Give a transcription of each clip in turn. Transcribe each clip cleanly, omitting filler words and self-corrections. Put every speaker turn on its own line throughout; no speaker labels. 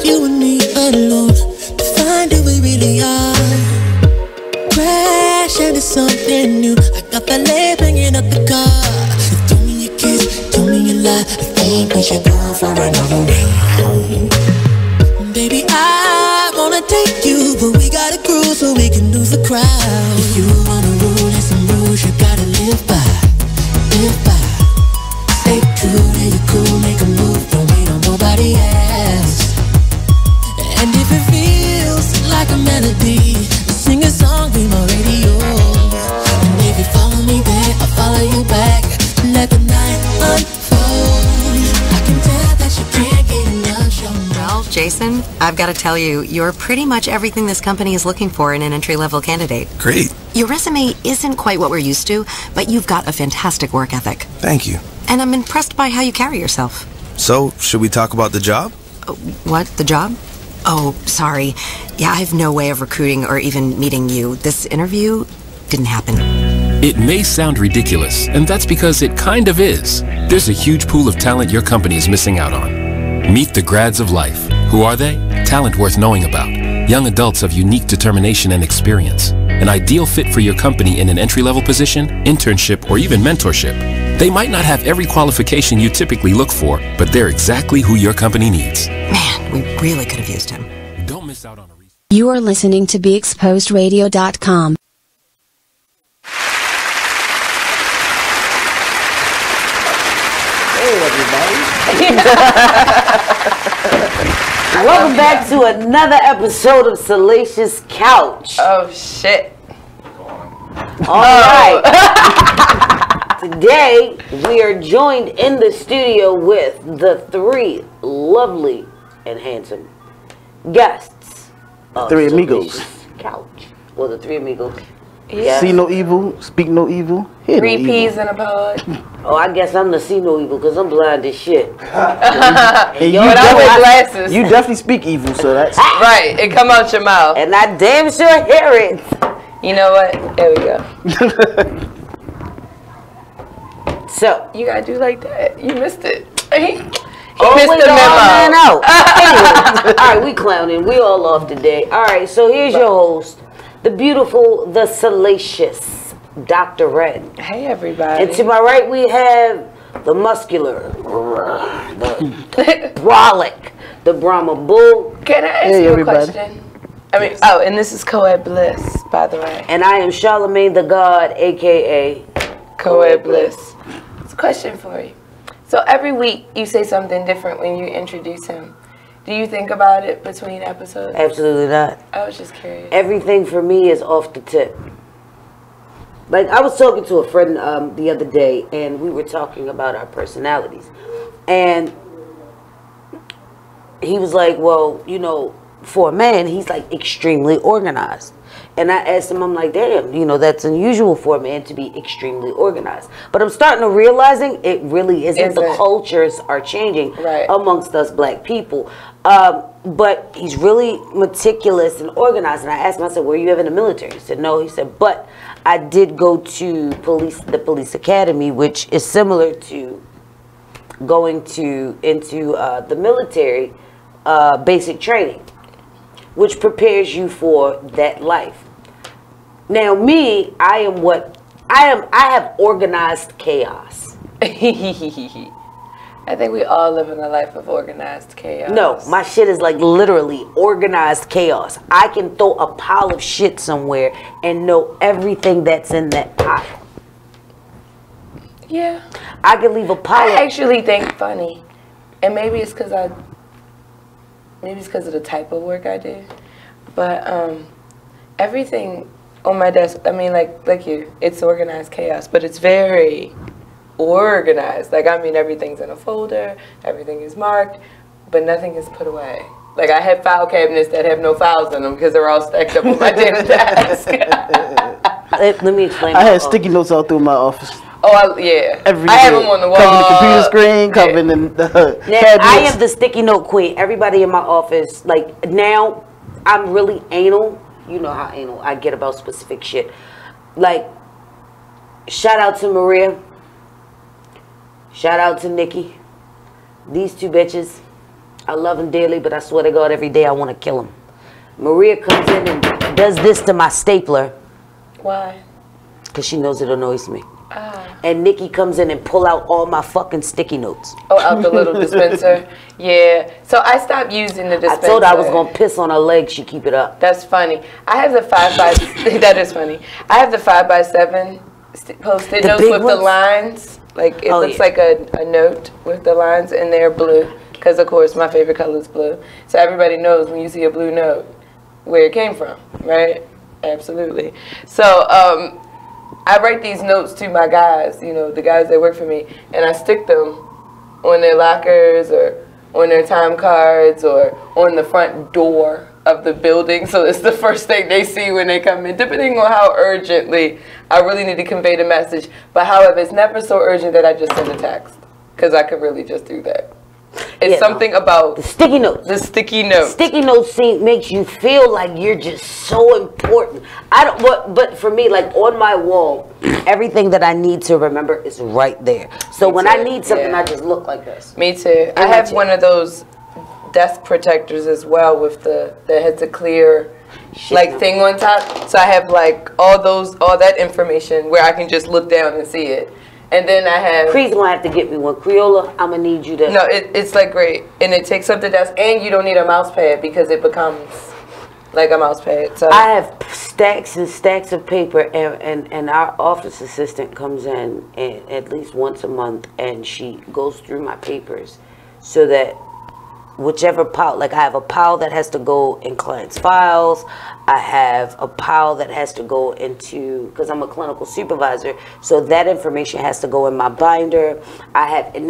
you and me alone to find who we really are. Crash into something new. I got that leg banging up the car. You told me you kiss, told me you lie. I think we should go for another round. Baby, I wanna take you, but we gotta cruise so we can lose the crowd. If you wanna rule, there's some rules you gotta live by. Live by. Stay true to your cool, make a move, don't wait on nobody else. And if it feels like a melody, sing a song, be my radio. And if you follow me there, I'll follow you back. Let the night unfold. I can tell that you can't get enough, show me.
Well, Jason, I've got to tell you, you're pretty much everything this company is looking for in an entry-level candidate.
Great.
Your resume isn't quite what we're used to, but you've got a fantastic work ethic.
Thank you.
And I'm impressed by how you carry yourself.
So, should we talk about the job?
What? The job? Oh, sorry. Yeah, I have no way of recruiting or even meeting you. This interview didn't happen.
It may sound ridiculous, and that's because it kind of is. There's a huge pool of talent your company is missing out on. Meet the grads of life. Who are they? Talent worth knowing about. Young adults of unique determination and experience. An ideal fit for your company in an entry-level position, internship, or even mentorship. They might not have every qualification you typically look for, but they're exactly who your company needs.
Man, we really could have used him.
Don't miss out on a reason.
You are listening to BeExposedRadio.com.
Hey, everybody. Welcome back to another episode of Salacious Couch.
Oh, shit.
All right. Today, we are joined in the studio with the three lovely and handsome guests of
Three amigos.
Salacious Couch. Well, the three amigos.
Yeah.
See no evil, speak no evil, hear no
Three
evil.
peas in a pod.
Oh, I guess I'm the see no evil because I'm blind as shit.
And
Yo, and I wear glasses.
You definitely speak evil, so that's
Right, it come out your mouth.
And I damn sure hear it.
You know what? There we go.
So,
You gotta do like that. You missed it. He missed
wait,
the
no,
memo.
no. Anyway, all right, we clowning. We all off today. All right, so here's your host, the beautiful, the salacious, Dr. Wren.
Hey, everybody.
And to my right, we have the muscular, the brolic, the Brahma bull.
Can I ask
Hey,
you
everybody.
a question? I mean, oh, and this is Co-Ed Bliss, by the way.
And I am Charlemagne the God, a.k.a.
Co-Ed Bliss. It's a question for you. So every week you say something different when you introduce him. Do you think about it between episodes?
Absolutely not.
I was just curious.
Everything for me is off the tip. Like, I was talking to a friend the other day, and we were talking about our personalities. And he was like, well, you know, for a man, he's like extremely organized. And I asked him, I'm like, damn, you know, that's unusual for a man to be extremely organized. But I'm starting to realizing it really isn't. The cultures are changing amongst us black people. But he's really meticulous and organized. And I asked him, I said, were you ever in the military? He said, no. He said, but I did go to the police academy, which is similar to going into the military basic training, which prepares you for that life. Now, me, I have organized chaos.
I think we all live in a life of organized chaos.
No, my shit is like literally organized chaos. I can throw a pile of shit somewhere and know everything that's in that pile.
Yeah.
I can leave a pile.
I actually think funny, and maybe it's because of the type of work I do, but everything on my desk, I mean, like you, it's organized chaos, but it's very organized. Like, I mean, everything's in a folder, everything is marked, but nothing is put away. Like, I have file cabinets that have no files in them because they're all stacked up on my damn desk.
Let me explain.
I had sticky notes all through my office.
Oh, yeah.
Every
I have
day.
them on the wall.
Covering the computer screen, covering the
Now,
cabinets.
I am the sticky note queen. Everybody in my office, like, now, I'm really anal. You know how anal I get about specific shit. Like, shout out to Maria. Shout out to Nikki. These two bitches. I love him dearly, but I swear to God, every day I want to kill him. Maria comes in and does this to my stapler.
Why?
Because she knows it annoys me. And Nikki comes in and pull out all my fucking sticky notes.
Oh, out the little dispenser? Yeah. So I stopped using the dispenser.
I told her I was going to piss on her leg. She keep it up.
That's funny. I have the 5x... that is funny. I have the 5x7 Post-it notes with the lines. Like, it looks like a note with the lines, and they're blue. Because, of course, my favorite color is blue. So everybody knows when you see a blue note where it came from, right? Absolutely. So, I write these notes to my guys, you know, the guys that work for me, and I stick them on their lockers or on their time cards or on the front door of the building. So it's the first thing they see when they come in, depending on how urgently I really need to convey the message. But however, it's never so urgent that I just send a text, because I could really just do that. It's something about
the sticky notes.
The sticky notes.
Sticky notes makes you feel like you're just so important. But for me, like on my wall, everything that I need to remember is right there. So when I need something, I just look like this.
Me too. I have one of those desk protectors as well with that has a clear thing on top. So I have like all that information where I can just look down and see it. And then I have...
Cree's going to have to get me one. Creola, I'm going to need you to...
No, it's like great. And it takes up the desk. And you don't need a mouse pad because it becomes like a mouse pad. So
I have stacks and stacks of paper. And our office assistant comes in at least once a month. And she goes through my papers so that whichever pile... Like I have a pile that has to go in clients' files. I have a pile that has to go into, because I'm a clinical supervisor, so that information has to go in my binder. I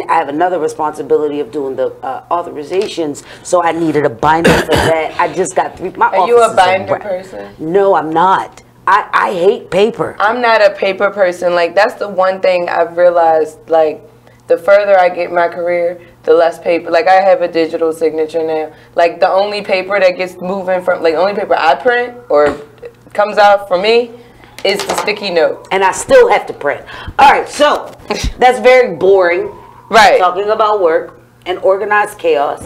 have another responsibility of doing the authorizations, so I needed a binder for that. I just got 3.
Are you a binder person?
No, I'm not. I hate paper.
I'm not a paper person. Like, that's the one thing I've realized, like, the further I get in my career, the less paper. Like, I have a digital signature now. Like, the only paper that gets moving from, like, the only paper I print or comes out for me is the sticky note.
And I still have to print. All right, so that's very boring.
Right.
Talking about work and organized chaos.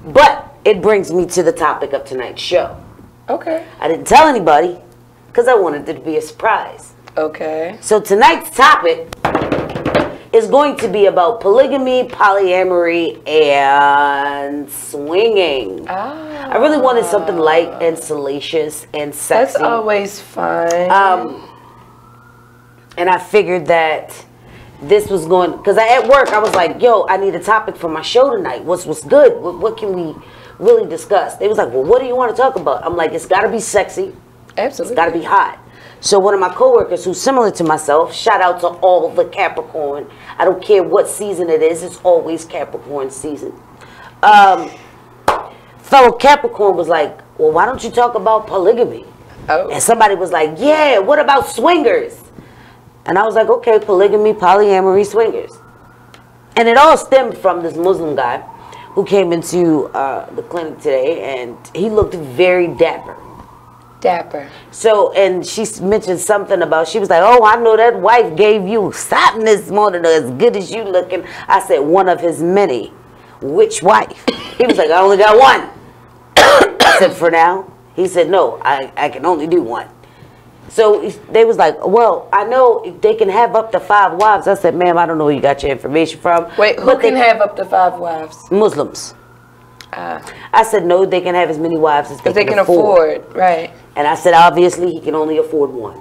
But it brings me to the topic of tonight's show.
Okay.
I didn't tell anybody because I wanted it to be a surprise.
Okay.
So tonight's topic is going to be about polygamy, polyamory, and swinging. I really wanted something light and salacious and sexy.
That's always fun.
And I figured that this was going, because at work I was like, yo, I need a topic for my show tonight. What's good? What can we really discuss? They was like, well, what do you want to talk about? I'm like, it's got to be sexy.
Absolutely.
It's got to be hot. So one of my coworkers who's similar to myself, shout out to all the Capricorn. I don't care what season it is, it's always Capricorn season. Fellow Capricorn was like, well, why don't you talk about polygamy?
Oh.
And somebody was like, yeah, what about swingers? And I was like, okay, polygamy, polyamory, swingers. And it all stemmed from this Muslim guy who came into the clinic today, and he looked very dapper.
Dapper.
So, and she mentioned something about, she was like, oh, I know that wife gave you something this morning as good as you looking. I said, one of his many. Which wife? He was like, I only got one. I said, for now? He said, no, I can only do one. So they was like, well, I know they can have up to 5 wives. I said, ma'am, I don't know where you got your information from.
Wait, who can have up to 5 wives?
Muslims. I said, no, they can have as many wives as they can
afford. Right.
And I said, obviously, he can only afford one.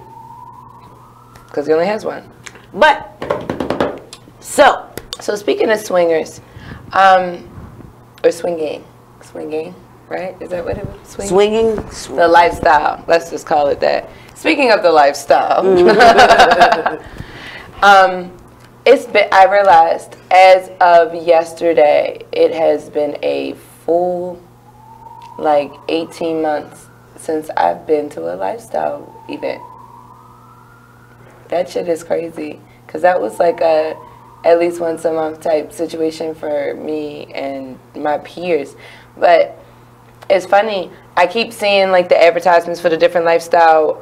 Because he only has one.
But, so
speaking of swingers, or swinging, right? Is that what it was?
Swinging.
The lifestyle. Let's just call it that. Speaking of the lifestyle, I realized as of yesterday, it has been a full, 18 months since I've been to a lifestyle event. That shit is crazy. Because that was like at least once a month type situation for me and my peers. But it's funny, I keep seeing the advertisements for the different lifestyle,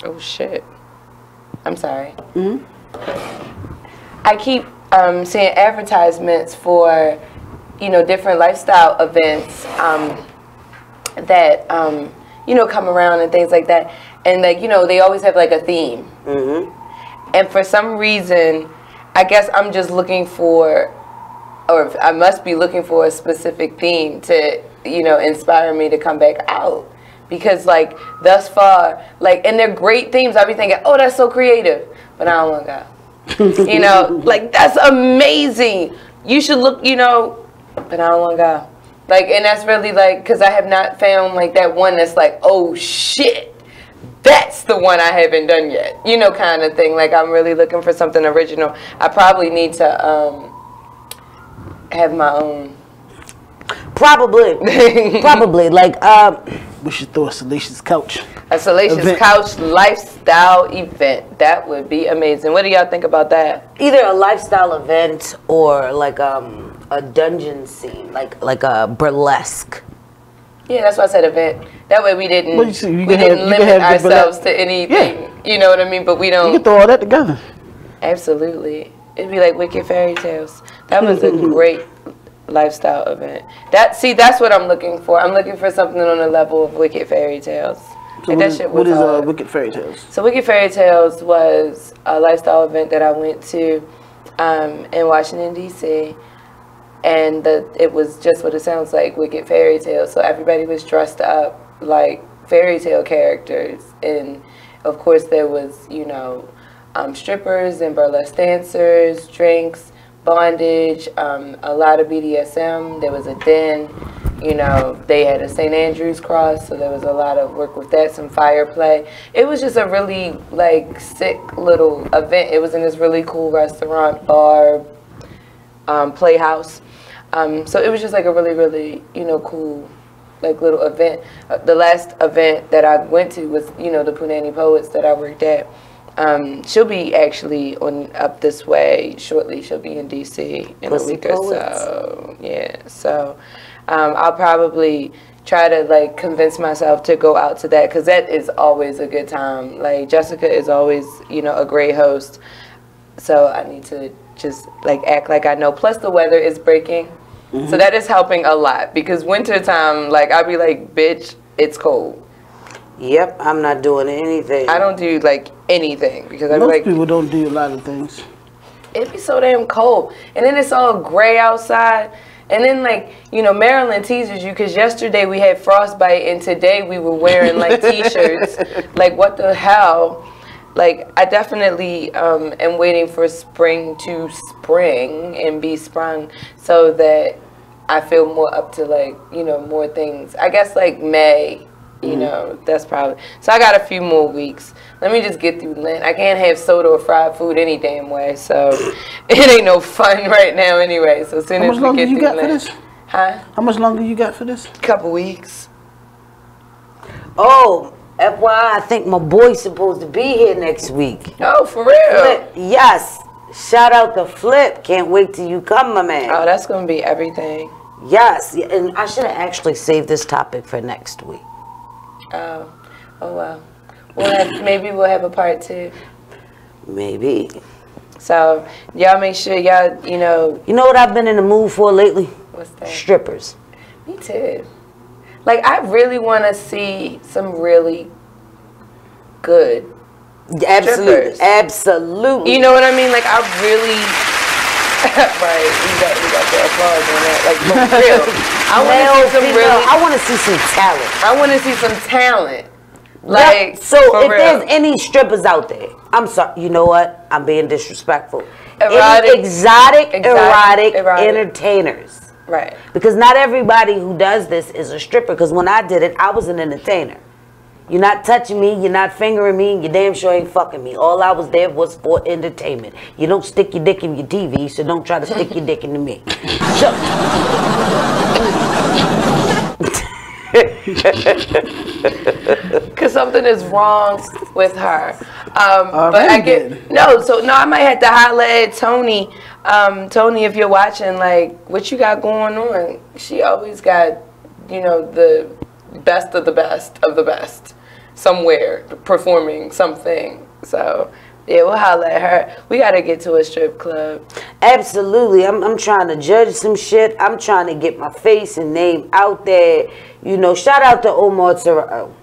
oh shit, I'm sorry. I keep seeing advertisements for, you know, different lifestyle events that you know, come around and things like that, and like, you know, they always have like a theme. And for some reason, I guess I'm just looking for, or I must be looking for a specific theme to, you know, inspire me to come back out. Because like thus far, like, and they're great themes. I'll be thinking, oh, that's so creative, but I don't want to go. You know, like, that's amazing. You should look, you know, but I don't want to go. Like, and that's really like, because I have not found like that one that's like, oh shit, that's the one I haven't done yet. You know, kind of thing. Like, I'm really looking for something original. I probably need to have my own.
Probably. Probably. Like,
We should throw a Salacious couch.
A Salacious
event.
couch lifestyle event. That would be amazing. What do y'all think about that?
either a lifestyle event or like a dungeon scene, like a burlesque.
Yeah, that's why I said event. That way we didn't
Well, you see, you
we
can
didn't
have- you can
limit
have the
ourselves
burlesque.
to anything. You know what I mean? But we
You
don't.
can throw all that together.
Absolutely. It'd be like Wicked Fairy Tales. That was a great lifestyle event. That's what I'm looking for. I'm looking for something on the level of Wicked Fairy Tales.
So
Like, that shit was
what is
hard.
Wicked Fairy Tales?
So Wicked Fairy Tales was a lifestyle event that I went to in Washington, D.C. And it was just what it sounds like, Wicked Fairy Tales. So everybody was dressed up like fairy tale characters. And, of course, there was, you know, strippers and burlesque dancers, drinks, bondage, a lot of BDSM. There was a den. You know, they had a St. Andrew's cross, so there was a lot of work with that, some fire play. It was just a really, like, sick little event. It was in this really cool restaurant, bar, playhouse. So it was just like a really, really, you know, cool, like, little event. The last event that I went to was, you know, the Punani Poets that I worked at. She'll be actually up this way shortly. She'll be in D.C. in a week or so. Yeah, so I'll probably try to like convince myself to go out to that, because that is always a good time. Like, Jessica is always, you know, a great host. So I need to just like act like I know. Plus the weather is breaking. So that is helping a lot, because wintertime, like, I'll be like, bitch, it's cold.
Yep, I'm not doing anything.
I don't do like anything because I'm
Most
like,
people don't do a lot of things.
it'd be so damn cold, and then it's all gray outside, and then like, you know, Maryland teases you because yesterday we had frostbite and today we were wearing like t-shirts. Like, what the hell? Like, I definitely am waiting for spring to spring and be sprung, so that I feel more up to, like, you know, more things. I guess like May. You know, that's probably. So I got a few more weeks. Let me just get through Lent. I can't have soda or fried food any damn way. So it ain't no fun right now anyway. So as soon
How
as
much
we
longer
get
you
through
got for
Lent.
this?
Huh?
How much longer you got for this?
Couple weeks.
Oh, FYI, I think my boy's supposed to be here next week.
Oh, for real?
Flip, yes. Shout out to Flip. Can't wait till you come, my man.
Oh, that's going to be everything.
Yes, and I should have actually saved this topic for next week.
Oh, well. Maybe we'll have a part 2.
Maybe.
So y'all make sure y'all, you know.
You know what I've been in the mood for lately?
What's that?
Strippers.
Me too. Like, I really want to see some really good
Absolutely.
strippers.
Absolutely.
You know what I mean? Like, I really. Right, we got the applause on that. Like, for real. I want to see some really.
I want to see some talent.
I want to see some talent. Like,
so
for
if
real.
there's any strippers out there, I'm sorry. You know what? I'm being disrespectful.
Erotic.
Any exotic, erotic entertainers.
Right.
Because not everybody who does this is a stripper. Because when I did it, I was an entertainer. You're not touching me, you're not fingering me, and you damn sure ain't fucking me. All I was there was for entertainment. You don't stick your dick in your TV, so don't try to stick your dick into me. So,
Because something is wrong with her. But
Already
I get
did.
I might have to holler at Tony. Tony, if you're watching, like, what you got going on? She always got, you know, the best of the best of the best somewhere performing something. So Yeah, we'll holler at her. We gotta get to a strip club.
Absolutely. I'm trying to judge some shit. I'm trying to get my face and name out there. You know, shout out to Omar Terrell.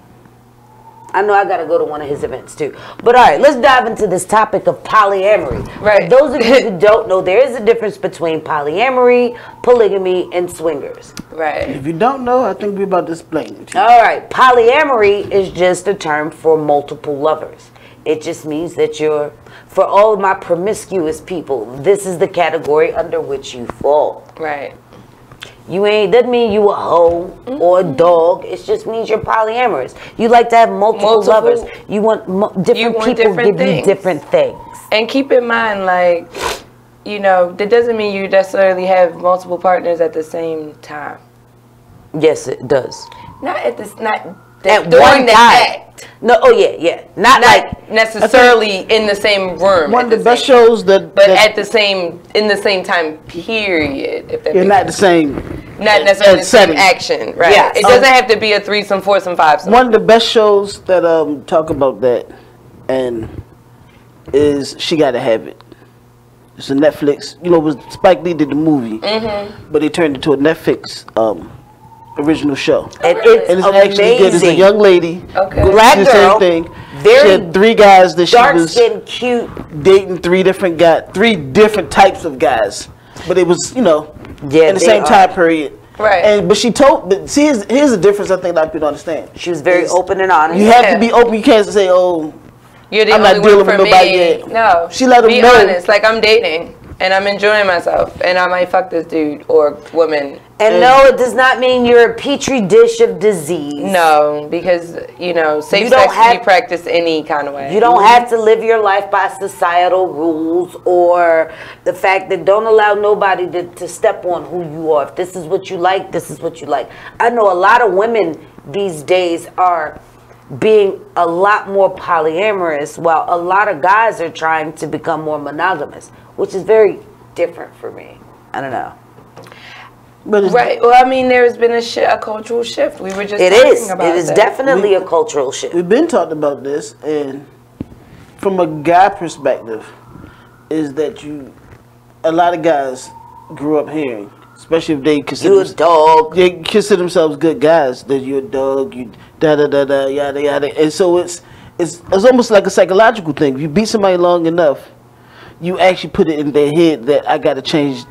I know I gotta go to one of his events too. But all right, let's dive into this topic of polyamory.
Right.
For those of you who don't know, there is a difference between polyamory, polygamy, and swingers.
Right.
If you don't know, I think we're about to explain it to you.
All right, polyamory is just a term for multiple lovers. It just means that you're, for all of my promiscuous people, this is the category under which you fall.
Right.
You ain't, doesn't mean you a hoe or a dog. It just means you're polyamorous. You like to have multiple lovers. You want different people give you different things.
And keep in mind, like, you know, that doesn't mean you necessarily have multiple partners at the same time.
Yes, it does.
Not at this, not
At
during
one
the
time.
act.
No, oh yeah. Not like
necessarily in the same room.
One of the best shows that,
but at the same, in the same time period. If that
you're
makes
not the
sense.
same.
Not necessarily the same
setting.
action, right?
Yeah.
It doesn't have to be a threesome, foursome, fivesome.
One of the best shows that talk about that and is She Gotta Have It. It's a Netflix. You know, it was Spike Lee did the movie, but they turned it to a Netflix original show.
And it's
actually good. It's a young lady.
Okay.
Black
She did
girl.
the same thing.
Very
She had 3 guys that she
dark
was
skin, cute.
dating 3 different guys, 3 different types of guys. But it was, you know,
Yeah,
in the
they
same
are.
time period.
Right.
But she told, but see, here's the difference I think a lot of people don't understand.
She was very
Is
open and honest.
You have to be open. You can't say, oh,
You're the
I'm
only
not dealing
one for
with nobody
me.
yet.
No.
She let him
be
know.
honest. Like, I'm dating and I'm enjoying myself and I might fuck this dude or woman.
And no, it does not mean you're a petri dish of disease.
No, because, you know, safe
You don't
sex can be
have-
practiced any kind of way.
You don't have to live your life by societal rules or the fact that don't allow nobody to step on who you are. If this is what you like, this is what you like. I know a lot of women these days are being a lot more polyamorous while a lot of guys are trying to become more monogamous, which is very different for me. I don't know.
but it's,
Right. Well, I mean, there's been a cultural shift. We were just
It
talking
is.
about
It is
that.
definitely a cultural shift.
we've been talking about this, and from a guy perspective, is that a lot of guys grew up hearing, especially if they consider
You a dog.
they consider themselves good guys, that you're a dog, you da da da da yada yada, and so it's almost like a psychological thing. If you beat somebody long enough, you actually put it in their head that I got to change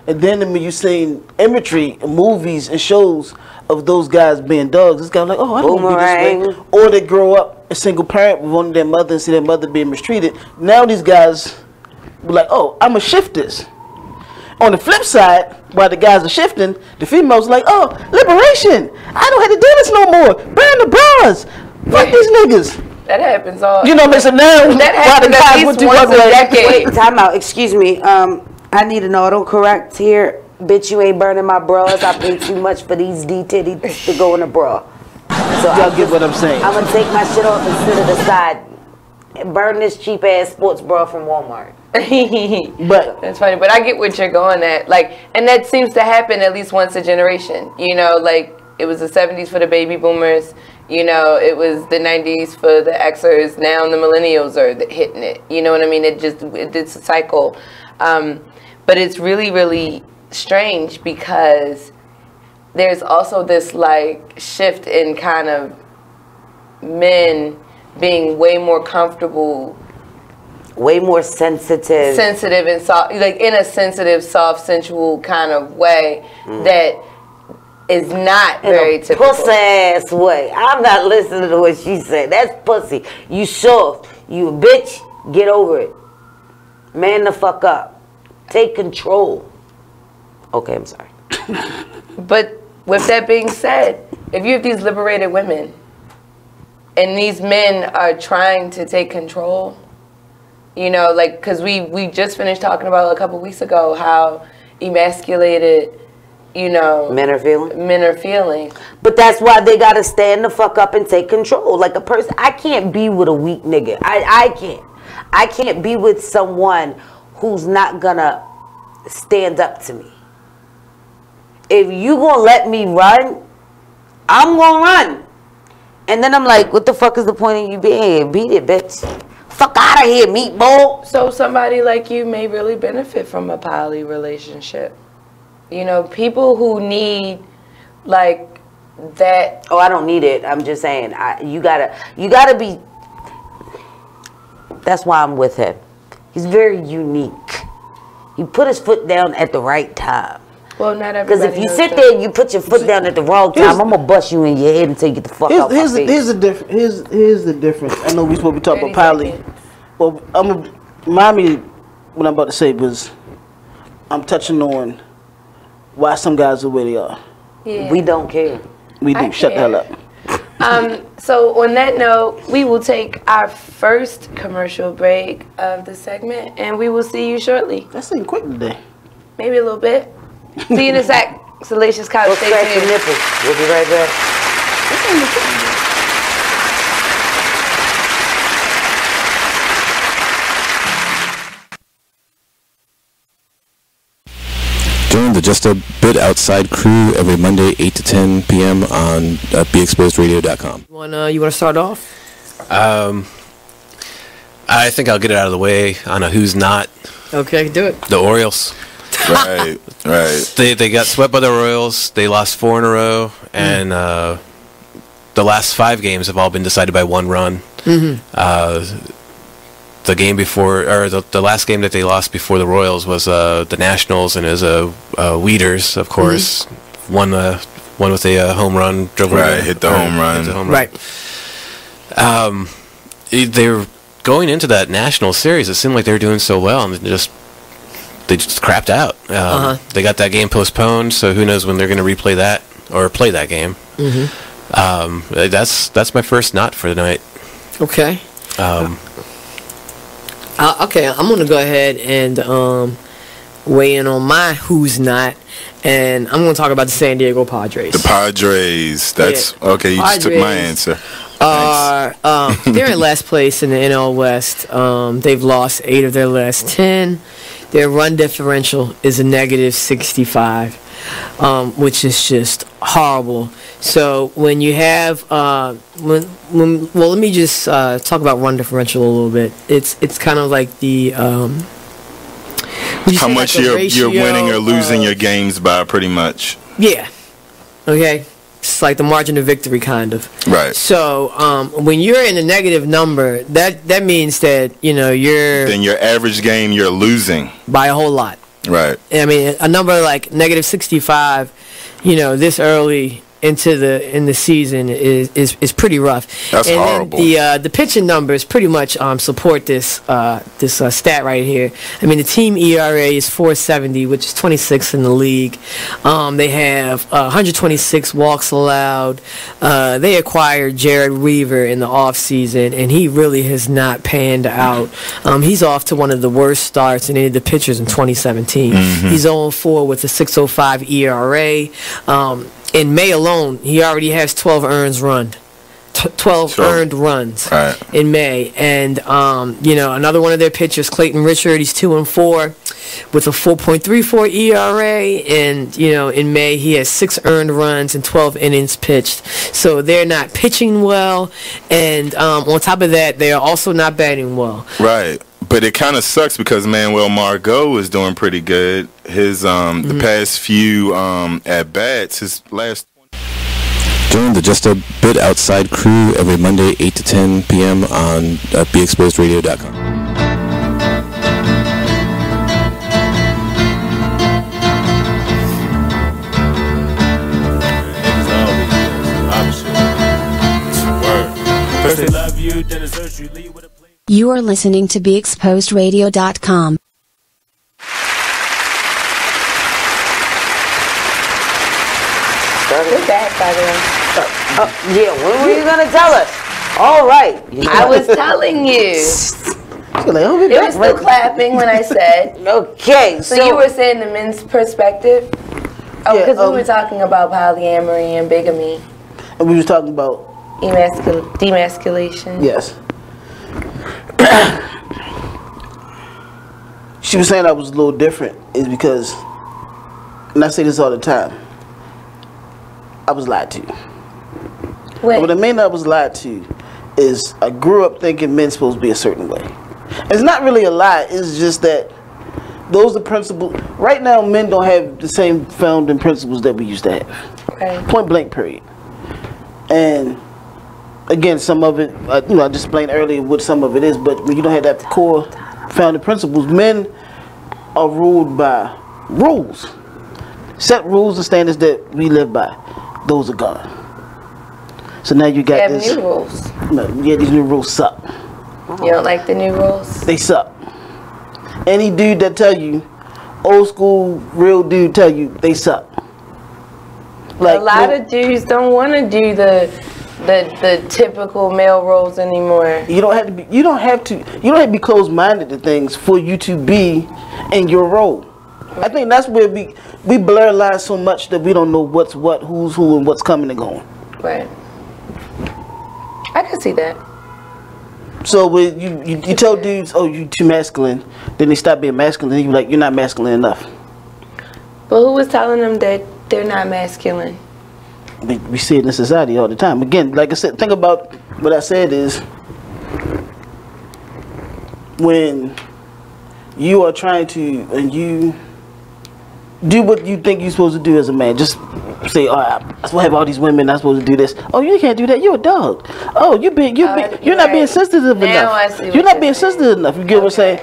and then when you seen imagery in movies and shows of those guys being dogs, it's kind of like, oh, I don't want to be this way. Or they grow up a single parent with only their mother and see their mother being mistreated. Now these guys be like, oh, I'm gonna shift this. On the flip side, while the guys are shifting, the females like, oh, liberation! I don't have to do this no more. Burn the bras. Fuck these niggas.
That happens all.
You know, listen now.
That
while the
happens at
guys
least
went to
once
other
a
way.
decade.
Wait, time out. Excuse me. I need an autocorrect here. Bitch, you ain't burning my bras. I paid too much for these D titties to go in a bra. So
Y'all get what I'm saying.
I'm gonna take my shit off and sit it aside and burn this cheap ass sports bra from Walmart.
But
That's funny, but I get what you're going at. Like, and that seems to happen at least once a generation. You know, like it was the 70s for the baby boomers. You know, it was the 90s for the Xers. Now the millennials are hitting it. You know what I mean? It's a cycle. But it's really, really strange because there's also this like shift in kind of men being way more comfortable,
way more sensitive
and soft, like in a sensitive, soft, sensual kind of way that is not very typical.
pussy ass way. I'm not listening to what she said. That's pussy. You soft. You a bitch. Get over it. Man the fuck up. Take control. Okay, I'm sorry.
But with that being said, if you have these liberated women and these men are trying to take control, you know, like, because we just finished talking about a couple weeks ago how emasculated, you know,
Men are feeling. But that's why they gotta stand the fuck up and take control. Like a person, I can't be with a weak nigga. I can't. I can't be with someone who's not gonna stand up to me. If you gonna let me run, I'm gonna run. And then I'm like, what the fuck is the point of you being here? Beat it, bitch. Fuck out of here, meatball.
So somebody like you may really benefit from a poly relationship. You know, people who need like that.
Oh, I don't need it. I'm just saying, you gotta be. That's why I'm with him. He's very unique. He put his foot down at the right time.
Well, not everybody.
Because if you sit there and you put your foot down at the wrong time, I'm gonna bust you in your head until you get the fuck out my face.
Here's the difference. I know we supposed to be talking about poly. Well, mommy, what I'm about to say was, I'm touching on why some guys are where they are.
Yeah.
We don't care.
We do. Shut the hell up.
So on that note, we will take our first commercial break of the segment, and we will see you shortly.
That's ain't quick today.
Maybe a little bit. See you in a sec. Salacious Couch.
Go scratch your nipples. We'll be right back.
Join the Just a Bit Outside crew every Monday, 8 to 10 p.m. on beexposedradio.com.
You want to start off?
I think I'll get it out of the way on a who's not.
Okay, do it.
The Orioles.
Right.
They got swept by the Royals. They lost 4 in a row, and the last 5 games have all been decided by 1 run.
Mm-hmm.
The game before, or the last game that they lost before the Royals was the Nationals, and it was Weeders, of course, won with a home run.
Hit the home run.
Right.
They were going into that National series. It seemed like they were doing so well, and they just crapped out. They got that game postponed, so who knows when they're going to replay that or play that game.
Mm-hmm.
That's my first not for the night.
Okay. Okay, I'm going to go ahead and weigh in on my who's not, and I'm going to talk about the San Diego Padres.
The Padres. That's okay. You just took my answer.
They're in last place in the NL West. They've lost 8 of their last 10. Their run differential is a negative 65, which is just horrible. So when you have let me just talk about run differential a little bit. It's kind of like the
how much you're winning or losing your games by, pretty much.
Yeah. Okay. It's like the margin of victory, kind of.
Right.
So when you're in a negative number, that means that then
your average game you're losing
by a whole lot.
Right.
I mean, a number like negative 65, this early in the season is pretty rough.
That's horrible.
Then the pitching numbers pretty much support this stat right here. I mean, the team ERA is 4.70, which is 26th in the league. They have 126 walks allowed. They acquired Jared Weaver in the offseason, and he really has not panned out. He's off to one of the worst starts in any of the pitchers in 2017.
Mm-hmm.
He's 0-4 with a 6.05 ERA. In May alone, he already has 12 earned runs. 12 earned runs in May. And, another one of their pitchers, Clayton Richard, he's 2-4 with a 4.34 ERA. And, in May, he has 6 earned runs and 12 innings pitched. So they're not pitching well. And on top of that, they are also not batting well.
Right. But it kind of sucks because Manuel Margot is doing pretty good. His the past few at bats, his last.
Join the Just a Bit Outside crew every Monday, 8 to 10 p.m. on beexposedradio.com.
You are listening to BeExposedRadio.com.
We're back, by the way.
Yeah, when were you going to tell us? All right.
I was telling you. It was still clapping when I said.
Okay.
So you were saying the men's perspective? Oh, because we were talking about polyamory and bigamy.
And we were talking about
demasculation.
Yes. She was saying I was a little different is because, and I say this all the time, I was lied to.
When?
What I mean I was lied to is I grew up thinking men's supposed to be a certain way. It's not really a lie. It's just that those are principles. Right now, men don't have the same founding principles that we used to have.
Okay.
Point blank, period. And again, some of it, I just explained earlier what some of it is, but when you don't have that core founding principles, men are ruled by rules. Set rules and standards that we live by. Those are gone. So now you got this.
New rules.
Yeah, these new rules suck.
You don't like the new rules?
They suck. Any dude that tell you, old school, real dude tell you, they suck.
Like, a lot of dudes don't want to do the typical male roles anymore.
You don't have to be closed-minded to things for you to be in your role. I think that's where we blur lines so much that we don't know what's what, who's who, and what's coming and going.
Right. I can see that.
So when you tell dudes, oh, you too masculine, then they stop being masculine, and you're like, you're not masculine enough.
But who was telling them that they're not masculine?
We see it in society all the time. Again, like I said, think about what I said is when you are trying to, and you do what you think you're supposed to do as a man. Just say, oh, I'm supposed to have all these women, I'm supposed to do this. Oh, you can't do that. You're a dog. Oh, you're not being sensitive enough. You're not being sensitive enough. You get what I'm saying?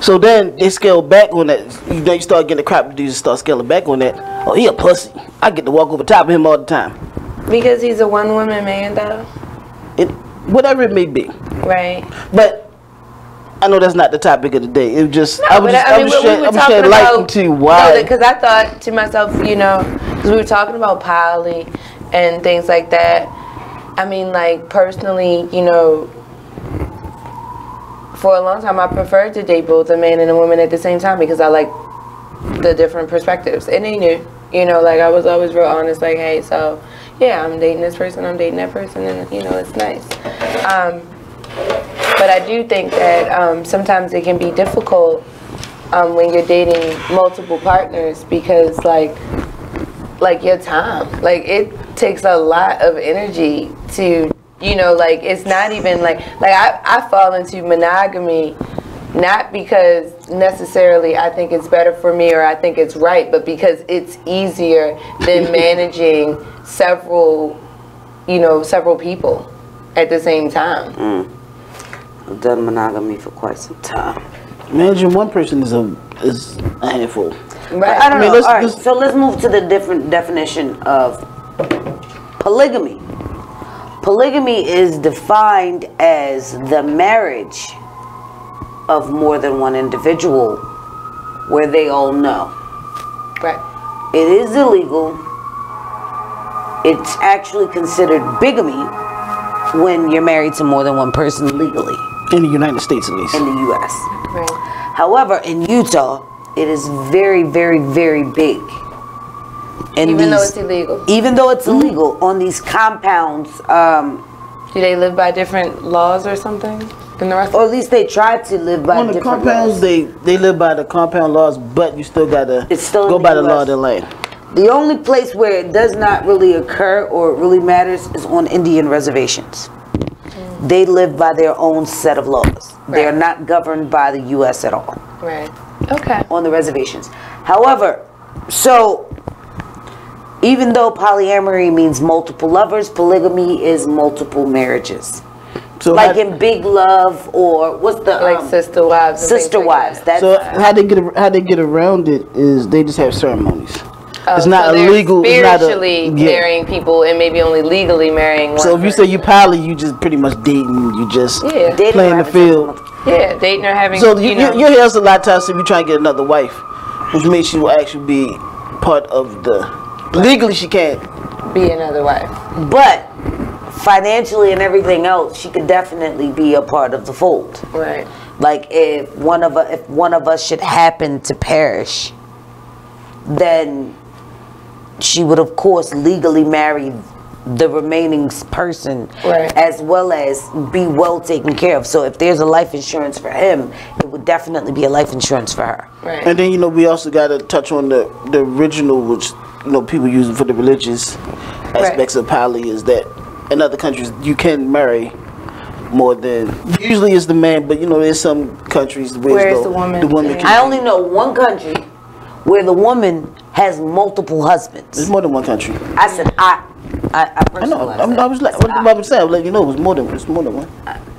So then they scale back on that. You start getting the crap dudes start scaling back on that. Oh, he a pussy. I get to walk over top of him all the time.
Because he's a one-woman man, though?
Whatever it may be.
Right.
But I know that's not the topic of the day. It was just,
no,
I was shedding light into why.
Because I thought to myself, because we were talking about poly and things like that. I mean, like, personally, for a long time I preferred to date both a man and a woman at the same time because I like the different perspectives. And they knew, like, I was always real honest, like, hey, so, yeah, I'm dating this person, I'm dating that person, and, it's nice. But I do think that sometimes it can be difficult when you're dating multiple partners because, like your time, like, it takes a lot of energy to, like, it's not even like I fall into monogamy not because necessarily I think it's better for me or I think it's right, but because it's easier than managing several people at the same time.
I've done monogamy for quite some time.
Managing one person is a handful.
Right. I don't know. All right, so let's move to the different definition of polygamy. Polygamy is defined as the marriage of more than one individual where they all know.
Right.
It is illegal. It's actually considered bigamy when you're married to more than one person legally.
In the United States, at least.
In the U.S.
Right.
However, in Utah, it is very, very, very big.
Even though it's illegal?
Even though it's illegal, on these compounds.
Do they live by different laws or something? Than the rest
or at least they try to live by
different compounds, laws. They live by the compound laws, but you still got to go by the law of the land.
The only place where it does not really occur or it really matters is on Indian reservations. They live by their own set of laws. Right. They are not governed by the U.S. at all.
Right. Okay.
On the reservations. However, so even though polyamory means multiple lovers, polygamy is multiple marriages. So like in Big Love or what's the
like Sister Wives?
Sister Wives.
Like
so how they get around it is they just have ceremonies.
Oh,
it's not
so
illegal.
Spiritually marrying people and maybe only legally marrying one.
So if you say you poly, you just pretty much dating. You just
dating
playing the field.
Yeah, dating or having.
So you hear us a lot of times if you try to get another wife, which means she will actually be part of the. Legally, she can't
be another wife,
but financially and everything else, she could definitely be a part of the fold.
Right.
Like if one of us should happen to perish, then she would of course legally marry the remaining person,
right,
as well as be well taken care of. So if there's a life insurance for him, it would definitely be a life insurance for her.
Right.
And then we also got to touch on the original, which people use it for the religious aspects of poly, is that in other countries you can marry more than usually it's the man, but you know there's some countries where it's the woman. The woman.
I only know one country where the woman has multiple husbands.
There's more than one country.
I said I
know. I was like, what I was saying, I was letting you know it's more than one.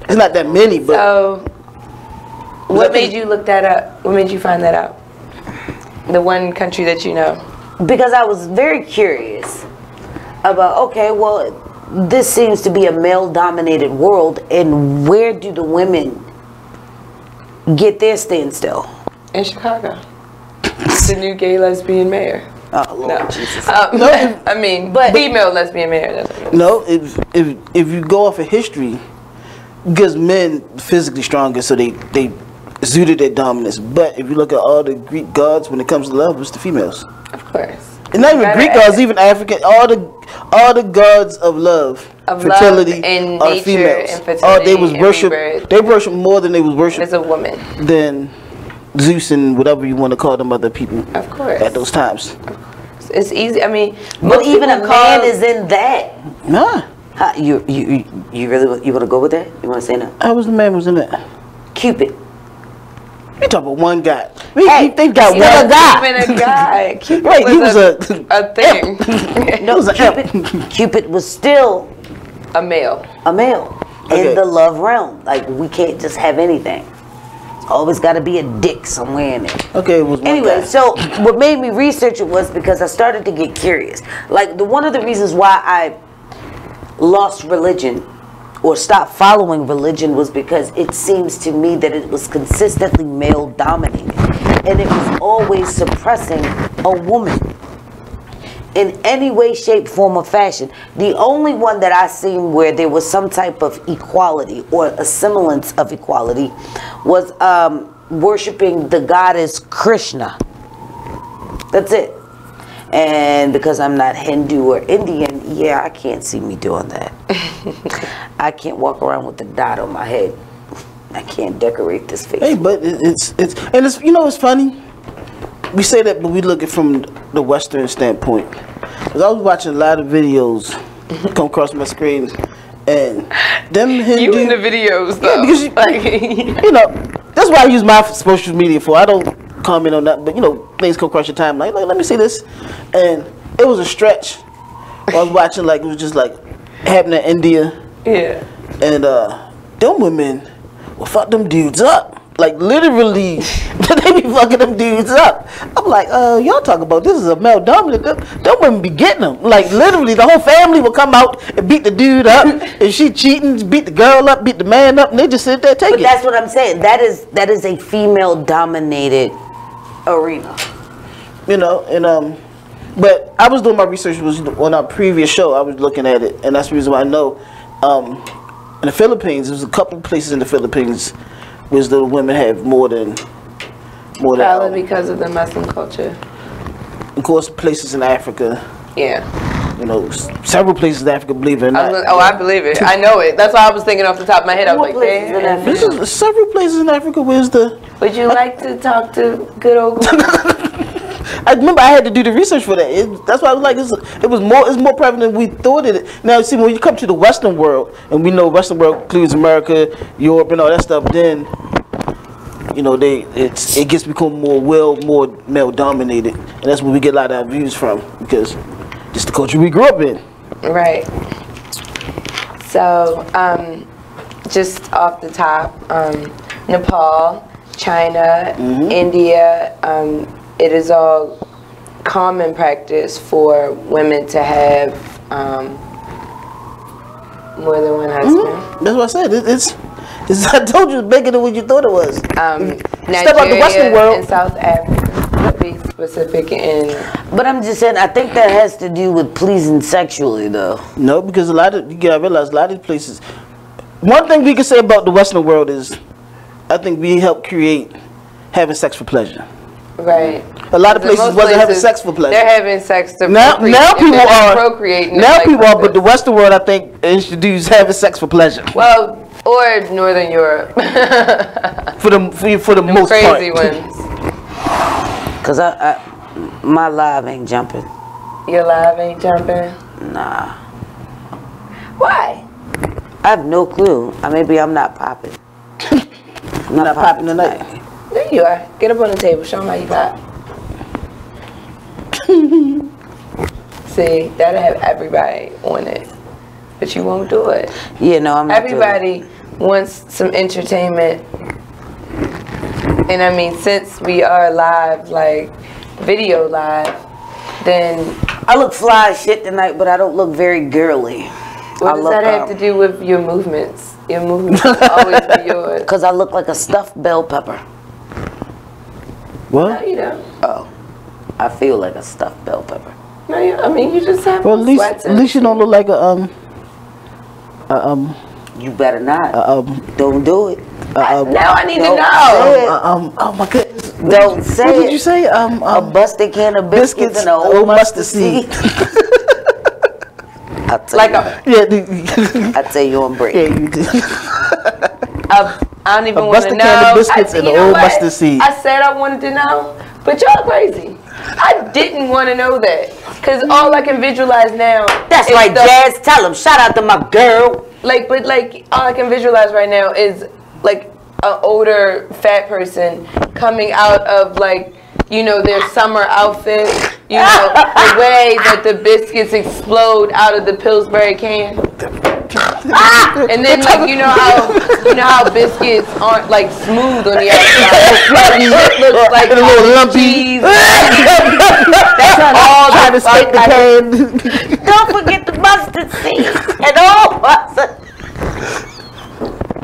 It's not that many, but.
So, what made you look that up? What made you find that out? The one country that you know.
Because I was very curious about, okay, well, this seems to be a male-dominated world, and where do the women get their standstill?
In Chicago. The new gay lesbian mayor.
Oh, Lord Jesus.
No, I mean, but female lesbian mayor.
No, if you go off of history, because men physically stronger, so they exuded their dominance. But if you look at all the Greek gods, when it comes to love, it's the females.
Of course.
And not even Greek gods, even African. All the gods of love, fertility,
and
are
nature
females.
and fertility.
They was worship. They worship more than they was worship.
As a woman.
Than Zeus and whatever you want to call them other people.
Of course.
At those times.
It's easy. I mean,
but even a man is in that.
Nah.
You really want to go with that? You want to say no?
How was the man was in that?
Cupid.
You talking about one guy?
They've got one guy.
Even a guy. Cupid
right, he was a
thing.
No, Cupid was still
a male.
A male in the love realm. Like we can't just have anything. It's always got to be a dick somewhere in it.
Okay, it was one
anyway.
guy.
So what made me research it was because I started to get curious. Like one of the reasons why I lost religion or stopped following religion was because it seems to me that it was consistently male dominated and it was always suppressing a woman in any way, shape, form, or fashion. The only one that I seen where there was some type of equality or a semblance of equality was worshiping the goddess Krishna. That's it. And because I'm not Hindu or Indian, yeah, I can't see me doing that. I can't walk around with the dot on my head. I can't decorate this face.
Hey, but it's you know it's funny. We say that, but we look at it from the Western standpoint. Because I was watching a lot of videos come across my screen, and them Hindu.
You in the videos though?
Yeah, because you know that's why I use my social media for. I don't comment on that, but you know things come across your timeline. Like, let me see this, and it was a stretch. I was watching like it was just like happening in India.
Yeah.
And them women will fuck them dudes up. Like literally, they be fucking them dudes up. I'm like, y'all talk about this is a male dominant. Them women be getting them. Like literally, the whole family will come out and beat the dude up. If she cheating, beat the girl up, beat the man up, and they just sit there taking.
But that's what I'm saying. That is a female dominated arena.
You know, and but I was doing my research was on our previous show. I was looking at it, and that's the reason why I know. In the Philippines, there's a couple places in the Philippines where the women have more than.
Probably because of the Muslim culture.
Of course, places in Africa.
Yeah.
You know, several places in Africa, believe it or not.
I believe it. I know it. That's why I was thinking off the top of my head. I was like, damn.
There's several places in Africa where's the.
Would you like to talk to good old
I remember I had to do the research for that. That's why I was like, it's more prevalent than we thought it. Now, see, when you come to the Western world, and we know Western world includes America, Europe, and all that stuff, then you know it gets become more male dominated, and that's where we get a lot of our views from because it's the culture we grew up in.
Right. So, just off the top, Nepal, China, India. It is all common practice for women to have more than one husband.
That's what I said. It's I told you it's bigger than what you thought it was.
Nigeria
Step out the Western world.
and South Africa, to be specific.
But I'm just saying, I think that has to do with pleasing sexually, though.
No, because you gotta realize a lot of places. One thing we can say about the Western world is, I think we help create having sex for pleasure.
Right.
A lot of places wasn't having sex for pleasure.
They're having sex to
now people are
procreating.
Now people are, but the Western world I think introduced having sex for pleasure.
Well, or Northern Europe.
for the most
crazy
part.
Crazy ones.
Cause my live ain't jumping.
Your live ain't jumping?
Nah.
Why?
I have no clue. Maybe I'm not popping. I'm not popping tonight.
There you are. Get up on the table. Show them how you pop. See, that'll have everybody on it. But you won't do it.
Yeah, no, I'm not
Everybody wants some entertainment. And I mean, since we are live, like video live, then
I look fly as shit tonight, but I don't look very girly.
What does that have to do with your movements? Your movements will always be yours.
Because I look like a stuffed bell pepper.
What?
No, you don't.
Oh, I feel like a stuffed bell pepper.
No, I mean, you just have
at least you don't look like a
You better not. Don't do it.
Now I need to know.
Oh my goodness.
Don't say
What
it.
did you say?
A busted can of biscuits and an old mustard seed. I'll tell
Like
you.
Yeah.
I tell you on break.
Yeah, you did.
I don't even
A
want to
busted can of
know.
biscuits and an old mustard seed.
I said I wanted to know, but y'all crazy. I didn't want to know that. Because all I can visualize now.
That's right, Jazz. Tell him. Shout out to my girl.
But all I can visualize right now is like an older fat person coming out of like, you know, their summer outfit. You know, the way that the biscuits explode out of the Pillsbury can. And then like you know how biscuits aren't like smooth on the outside. It looks like
a little lumpy.
cheese. That's all
trying to stick the pan.
Don't forget the mustard seed and all mustard.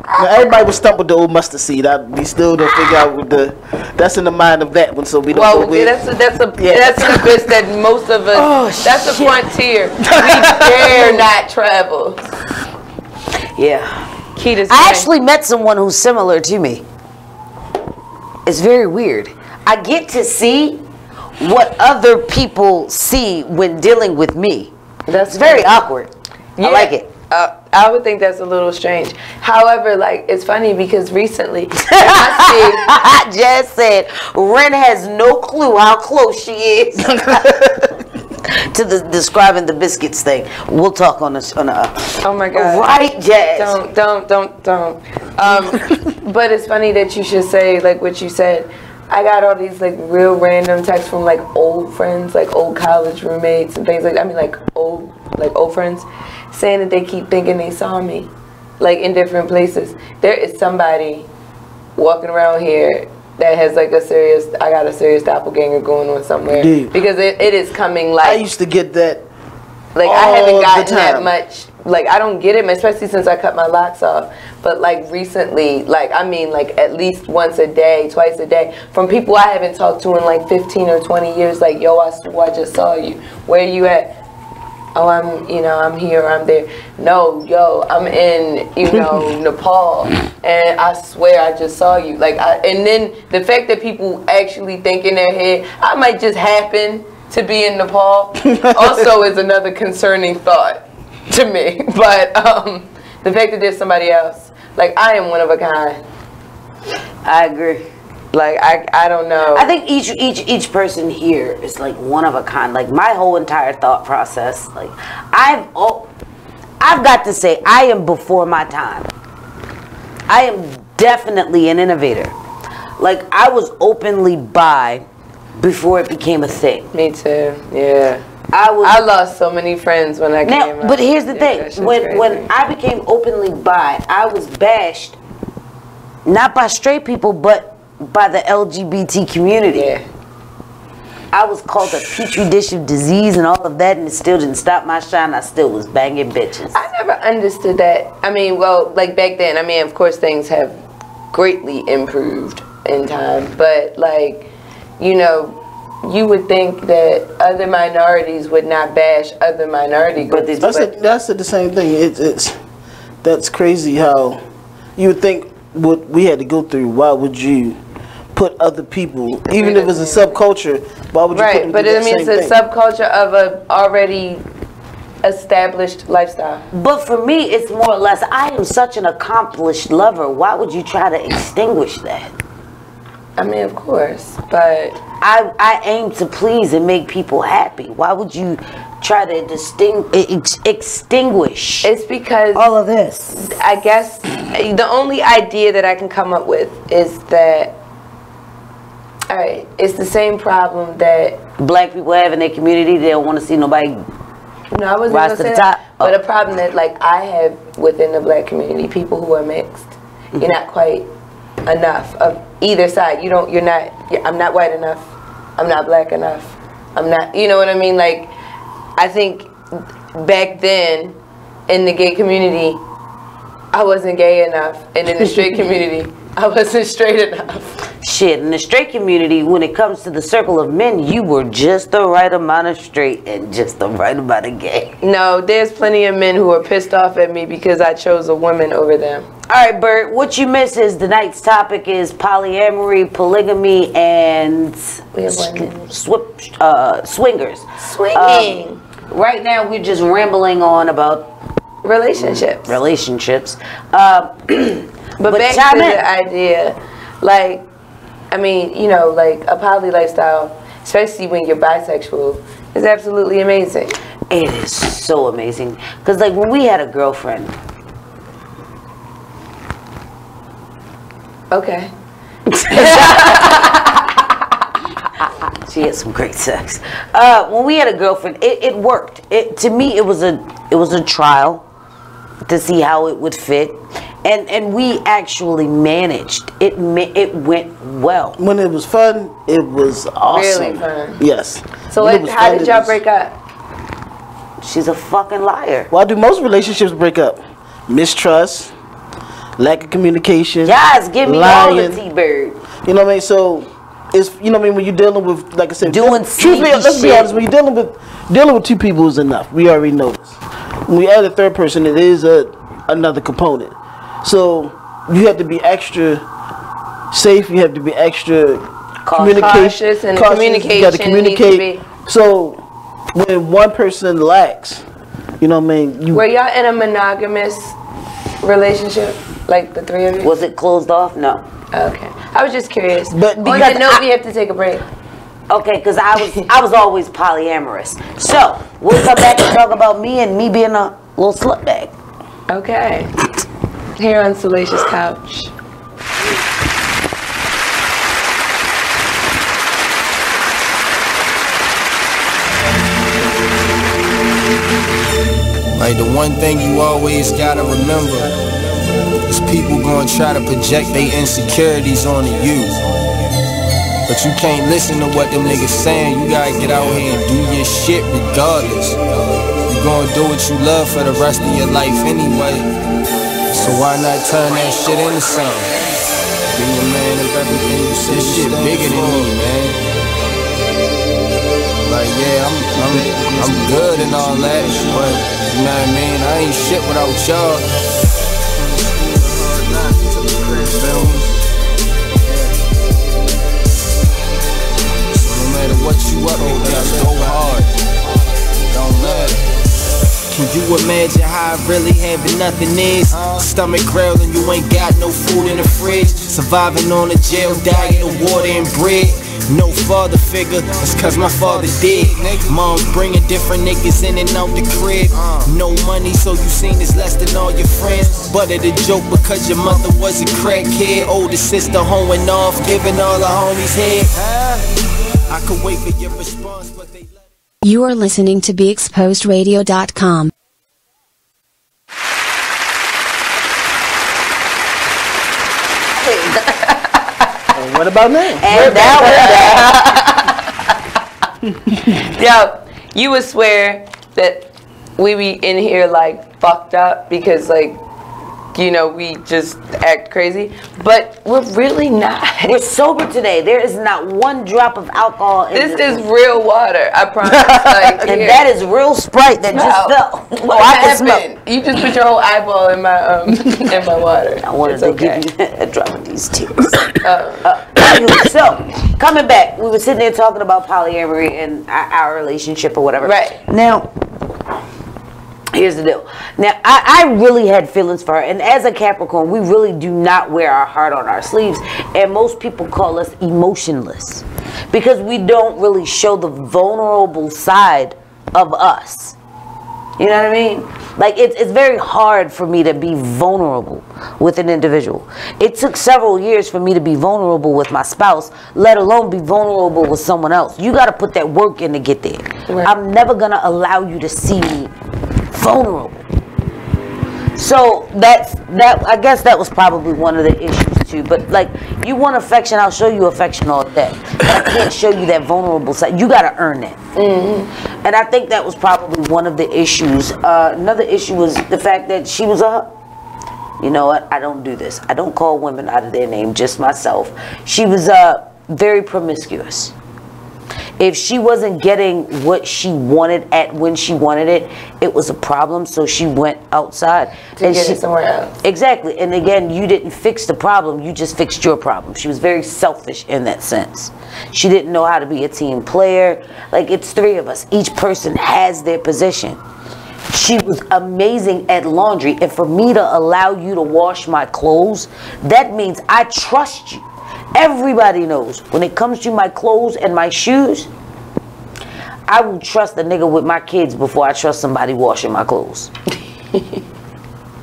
Now, everybody was stumped with the old mustard seed. We still don't figure out what that's in the mind of that one, so we don't
Well,
go with.
that's an abyss that most of us. That's a frontier we dare not travel.
Yeah.
Keita's
I actually met someone who's similar to me. It's very weird. I get to see what other people see when dealing with me.
That's
very awkward.
Yeah.
I like it.
I would think that's a little strange. However, like it's funny because recently I
Jazz said Wren has no clue how close she is to the describing the biscuits thing. We'll talk on this.
Oh my God!
Right, Jazz.
Don't. But it's funny that you should say like what you said. I got all these like real random texts from like old friends, like old college roommates and things like that. I mean like old friends saying that they keep thinking they saw me like in different places. There is somebody walking around here that has like I got a serious doppelganger going on somewhere.
Dude.
Because it is coming like
I used to get that.
Like
all
I haven't
the
gotten that
time.
much. Like I don't get it, especially since I cut my locks off. But like recently, like I mean, like at least once a day, twice a day, from people I haven't talked to in like 15 or 20 years. Like, yo, I just saw you. Where you at? Oh, I'm here, I'm there. No, yo, I'm in, Nepal, and I swear I just saw you. Like, and then the fact that people actually think in their head, I might just happen to be in Nepal, also is another concerning thought to me. But the fact that there's somebody else, like, I am one of a kind.
I agree.
Like I don't know.
I think each person here is like one of a kind. Like my whole entire thought process. Like I've got to say I am before my time. I am definitely an innovator. Like I was openly bi before it became a thing.
Me too. Yeah. I lost so many friends when I came out.
But here's the thing. When I became openly bi, I was bashed not by straight people, but by the LGBT community.
Yeah.
I was called a petri dish of disease and all of that, and it still didn't stop my shine. I still was banging bitches.
I never understood that. I mean, well, like back then, I mean, of course things have greatly improved in time, but like, you would think that other minorities would not bash other minority groups.
But that's the same thing. That's crazy how you would think what we had to go through. Why would you put other people, even if it's a subculture, why would you put them
but
through
I mean, it's a subculture of a already established lifestyle.
But for me, it's more or less, I am such an accomplished lover. Why would you try to extinguish that?
I mean, of course, but
I aim to please and make people happy. Why would you try to extinguish?
It's because
all of this.
I guess the only idea that I can come up with is that, all right, it's the same problem that
black people have in their community. They don't want to see nobody.
No, I wasn't
rise to
gonna
the
say
top.
that. But a problem that like I have within the black community, people who are mixed, you're not quite enough of either side. I'm not white enough. I'm not black enough. I'm not, you know what I mean? Like, I think back then in the gay community, I wasn't gay enough. And in the straight community, I wasn't straight enough.
Shit, in the straight community, when it comes to the circle of men, you were just the right amount of straight and just the right amount of gay.
No, there's plenty of men who are pissed off at me because I chose a woman over them.
All right, Bert, what you miss is tonight's topic is polyamory, polygamy, and swingers.
Swinging.
Right now, we're just rambling on about
relationships.
But
back to the idea, like, I mean, you know, like a poly lifestyle, especially when you're bisexual, is absolutely amazing.
It is so amazing. Because, like, when we had a girlfriend.
Okay.
She had some great sex. When we had a girlfriend, it worked. To me, it was a trial to see how it would fit. And we actually managed. It went well.
When it was fun, it was awesome.
Really fun.
Yes.
So how did y'all break up?
She's a fucking liar.
Why do most relationships break up? Mistrust, lack of communication.
Yes, give me all the T-bird.
You know what I mean? So it's, you know what I mean, when you're dealing with, like I said,
let's be
honest, when you're dealing with two people is enough. We already know this. When we add a third person, it is another component. So you have to be extra safe. You have to be extra
cautious, and communication.
You got to communicate. So when one person lacks, you know what I mean.
Were y'all in a monogamous relationship, like the three of you?
Was it closed off? No.
Okay, I was just curious.
But
on that note, we have to take a break.
Okay, because I was always polyamorous. So we'll come back and talk about me being a little slut bag.
Okay. Here on Salacious Couch.
Like the one thing you always gotta remember is people gonna try to project their insecurities onto you. But you can't listen to what them niggas saying. You gotta get out here and do your shit regardless. You gonna do what you love for the rest of your life anyway. So why not turn that shit into something? Be a man of everything you say. This shit bigger than me, man. Like yeah, I'm good and all that, but you know what I mean? I ain't shit without y'all. So no matter what you up to, just go hard. Don't matter. Can you imagine how I really having nothing is? Stomach growling, you ain't got no food in the fridge. Surviving on a jail diet of water and bread. No father figure, that's cause my father dead. Mom's bringing different niggas in and out the crib. No money, so you seen this less than all your friends. But it a joke because your mother was a crackhead. Older sister hoeing off, giving all the homies head. I could wait for your response, but they...
You are listening to BeExposedRadio.com.
What about now?
And that was that.
Yo, you would swear that we be in here like fucked up because like, you know, we just act crazy, but we're really not.
We're sober today. There is not one drop of alcohol in
this. This is real water, I promise. Like,
and that is real Sprite that just fell.
What happened? You just put your whole eyeball in my in my water.
I wanted to give you a drop of these tears. So, coming back, we were sitting there talking about polyamory and our relationship or whatever.
Right.
Now, here's the deal. Now, I really had feelings for her. And as a Capricorn, we really do not wear our heart on our sleeves. And most people call us emotionless. Because we don't really show the vulnerable side of us. You know what I mean? Like, it's very hard for me to be vulnerable with an individual. It took several years for me to be vulnerable with my spouse, let alone be vulnerable with someone else. You got to put that work in to get there. Right. I'm never going to allow you to see me vulnerable. So I guess that was probably one of the issues too. But like, you want affection, I'll show you affection all day. But I can't show you that vulnerable side. You got to earn that. Mm-hmm. And I think that was probably one of the issues. Another issue was the fact that she was you know what? I don't do this. I don't call women out of their name, just myself. She was very promiscuous. If she wasn't getting what she wanted at when she wanted it, it was a problem. So she went outside
to get it somewhere else.
Exactly. And again, you didn't fix the problem. You just fixed your problem. She was very selfish in that sense. She didn't know how to be a team player. Like, it's three of us. Each person has their position. She was amazing at laundry. And for me to allow you to wash my clothes, that means I trust you. Everybody knows when it comes to my clothes and my shoes, I will trust a nigga with my kids before I trust somebody washing my clothes.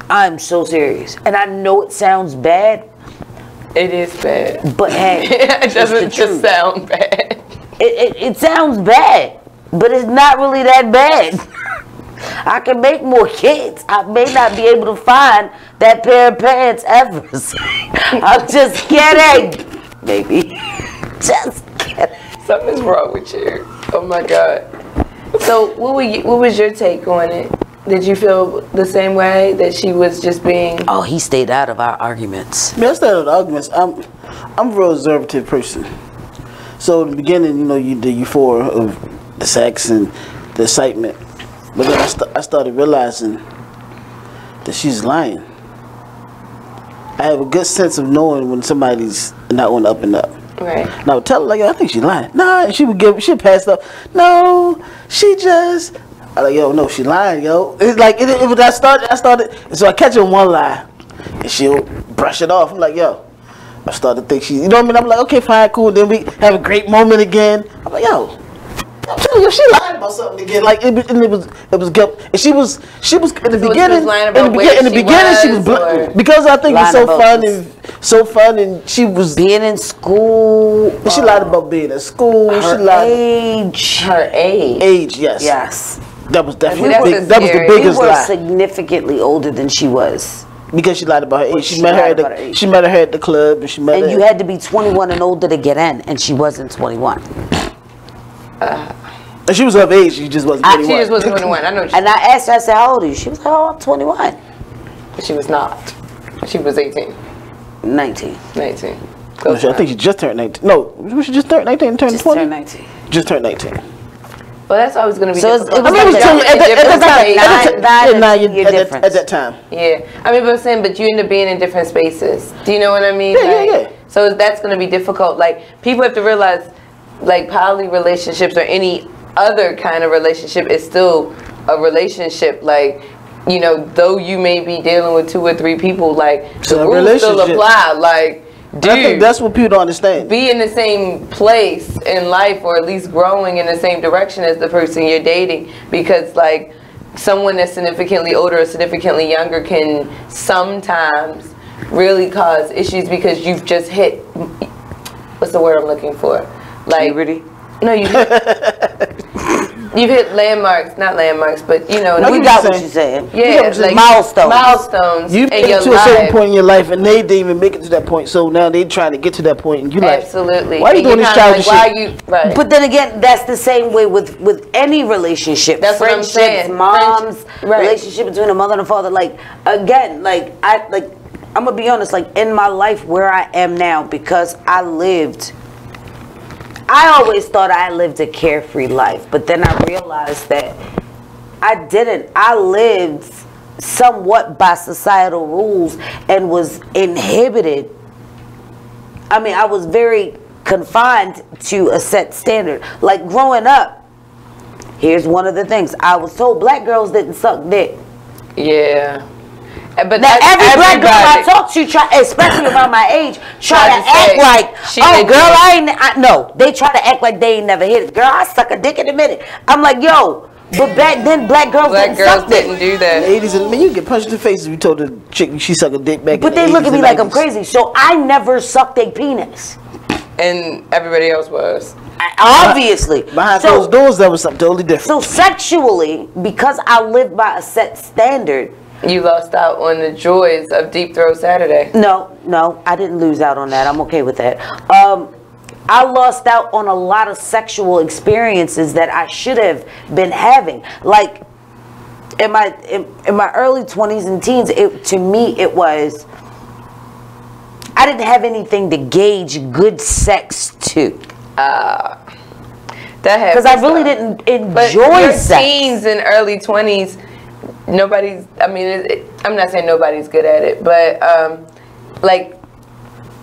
I'm so serious. And I know it sounds bad.
It is bad.
But hey,
it doesn't just sound bad.
It sounds bad, but it's not really that bad. I can make more kids. I may not be able to find that pair of pants ever. I'm just kidding. Baby, just kidding.
Something's wrong with you. Oh my God. So what was your take on it? Did you feel the same way, that she was just being?
Oh, he stayed out of our arguments.
Man, I stayed out of the arguments. I'm a real observative person. So in the beginning, you know, the euphoria of the sex and the excitement, but then I started realizing that she's lying. I have a good sense of knowing when somebody's not on the up and up.
Right.
And I would tell her, like, I think she's lying. Nah, and she'd pass up. No, she just. I'm like, yo, no, she lying, yo. It's like, I started. And so I catch her in one lie, and she'll brush it off. I'm like, yo, I started to think she, you know what I mean? I'm like, okay, fine, cool. Then we have a great moment again. I'm like, yo, I'm telling you, she lied about something again. Like, it was guilt. And she was in the beginning. She was because I think it's so fun and she was
being in school.
She lied about being in school.
Her age,
yes.
Yes.
That was definitely that was the biggest lie.
We were significantly older than she was.
Because she lied about her age. She met her at the club, and she met her.
And you had to be 21 and older to get in, and she wasn't 21.
And she was of age. She just wasn't 21.
She just wasn't 21. I know.
And I asked her, I said, "How old are you?" She was like, "Oh, I'm 21."
But she was not. She was 18.
19.
19.
I think she just turned 19. No, she just turned 19 and turned 20.
Turned 19.
Just turned 19.
Well, that's always going to be.
So
difficult.
it was
at that time.
Yeah, I mean, but I'm saying, but you end up being in different spaces. Do you know what I mean?
Yeah.
So that's going to be difficult. Like, people have to realize, like, poly relationships or any other kind of relationship is still a relationship. Like, you know, though you may be dealing with 2 or 3 people, like, the rules still apply. Like, dude,
I think that's what people don't understand.
Be in the same place in life, or at least growing in the same direction as the person you're dating, because, like, someone that's significantly older or significantly younger can sometimes really cause issues because you've just hit, what's the word I'm looking for? Like,
puberty?
No, you've hit landmarks, not landmarks, but you know.
We got what you're saying.
Yeah,
like
milestones.
You
get
to a certain point in your life, and they didn't even make it to that point. So now they trying to get to that point, and you like,
absolutely.
Why are you doing this childish shit?
Why are you? Right.
But then again, that's the same way with any relationship.
That's what I'm saying.
Moms, relationship between a mother and a father. Like, again, I'm gonna be honest. Like, in my life where I am now, because I always thought I lived a carefree life, but then I realized that I didn't. I lived somewhat by societal rules and was inhibited. I mean, I was very confined to a set standard. Like, growing up, here's one of the things. I was told black girls didn't suck dick.
Yeah. But
now every black girl I talk to, especially around my age, try to act like, oh girl, no. They try to act like they ain't never hit it. Girl, I suck a dick in a minute. I'm like, yo, But back then, black girls
didn't do that.
Ladies, and men, you get punched in the face if you told a chick she suck a dick back.
But they look at me like I'm crazy. So I never sucked a penis.
And everybody else was.
Obviously.
Behind those doors, that was something totally different.
So sexually, because I lived by a set standard.
You lost out on the joys of Deep Throat Saturday.
No, I didn't lose out on that. I'm okay with that. I lost out on a lot of sexual experiences that I should have been having. Like in my early 20s and teens, to me it was, I didn't have anything to gauge good sex to. Because I really didn't enjoy sex.
Teens and early 20s, nobody's, I mean, I'm not saying nobody's good at it, but like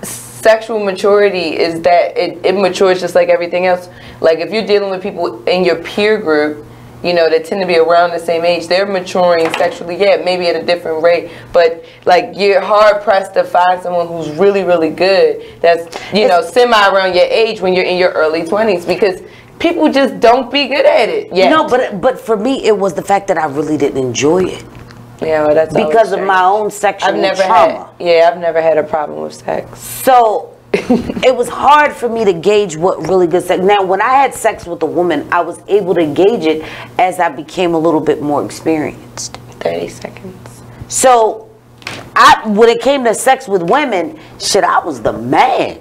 sexual maturity is that it matures just like everything else. Like if you're dealing with people in your peer group, you know, that tend to be around the same age, they're maturing sexually, yeah, maybe at a different rate, but like you're hard pressed to find someone who's really, really good that's, you know, semi around your age when you're in your early 20s, because people just don't be good at it yet.
No, but for me, it was the fact that I really didn't enjoy it.
Yeah, well, that's
because of my own sexual trauma.
I've never had a problem with sex.
So it was hard for me to gauge what really good sex. Now, when I had sex with a woman, I was able to gauge it as I became a little bit more experienced.
30 seconds.
So when it came to sex with women, shit, I was the man.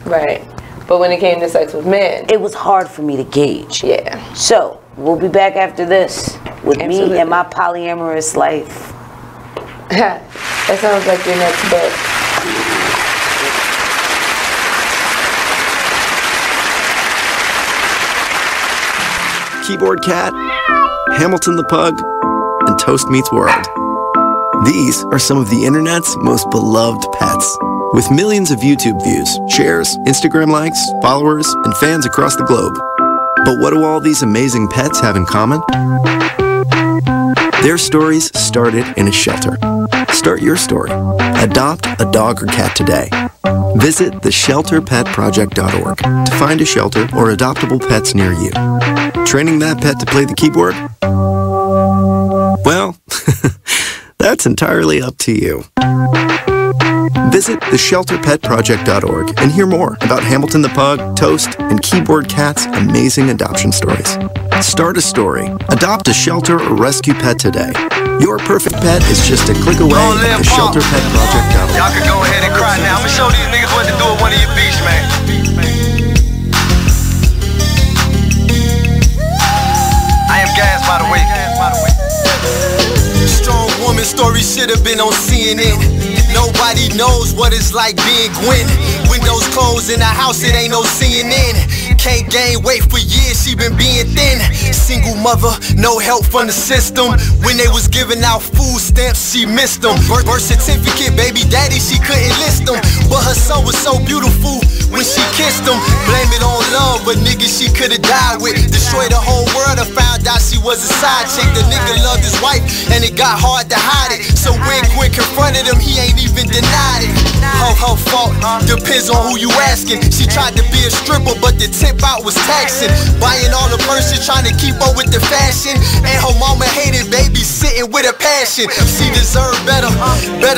Right. But when it came to sex with men,
it was hard for me to gauge.
Yeah.
So we'll be back after this with me and my polyamorous life.
That sounds like your next book.
Keyboard Cat, Hamilton the Pug, and Toast Meets World. These are some of the internet's most beloved pets. With millions of YouTube views, shares, Instagram likes, followers, and fans across the globe. But what do all these amazing pets have in common? Their stories started in a shelter. Start your story. Adopt a dog or cat today. Visit theshelterpetproject.org to find a shelter or adoptable pets near you. Training that pet to play the keyboard? Well, that's entirely up to you. Visit theshelterpetproject.org and hear more about Hamilton the Pug, Toast, and Keyboard Cat's amazing adoption stories. Start a story, adopt a shelter or rescue pet today. Your perfect pet is just a click away at theshelterpetproject.org.
Y'all can go ahead and cry now. I'm gonna show these niggas what to do at one of your beats, man. I am Gas, by the way. Strong woman story should have been on CNN. Nobody knows what it's like being Gwen. Windows closed in the house, it ain't no CNN. Can't gain weight for years, she been being thin. Single mother, no help from the system. When they was giving out food stamps, she missed them. Birth certificate, baby daddy, she couldn't list them. But her son was so beautiful when she kissed him. Blame it on love, but nigga she could've died with. Destroyed the whole world and found out she was a side chick. The nigga loved his wife and it got hard to hide it. So when Gwen confronted him, he ain't even denied it. Her fault, depends on who you asking. She tried to be a stripper, but the tip out was taxing. Buying all the purses, trying to keep up with the fashion. And her mama hated babysitting with a passion. She deserved better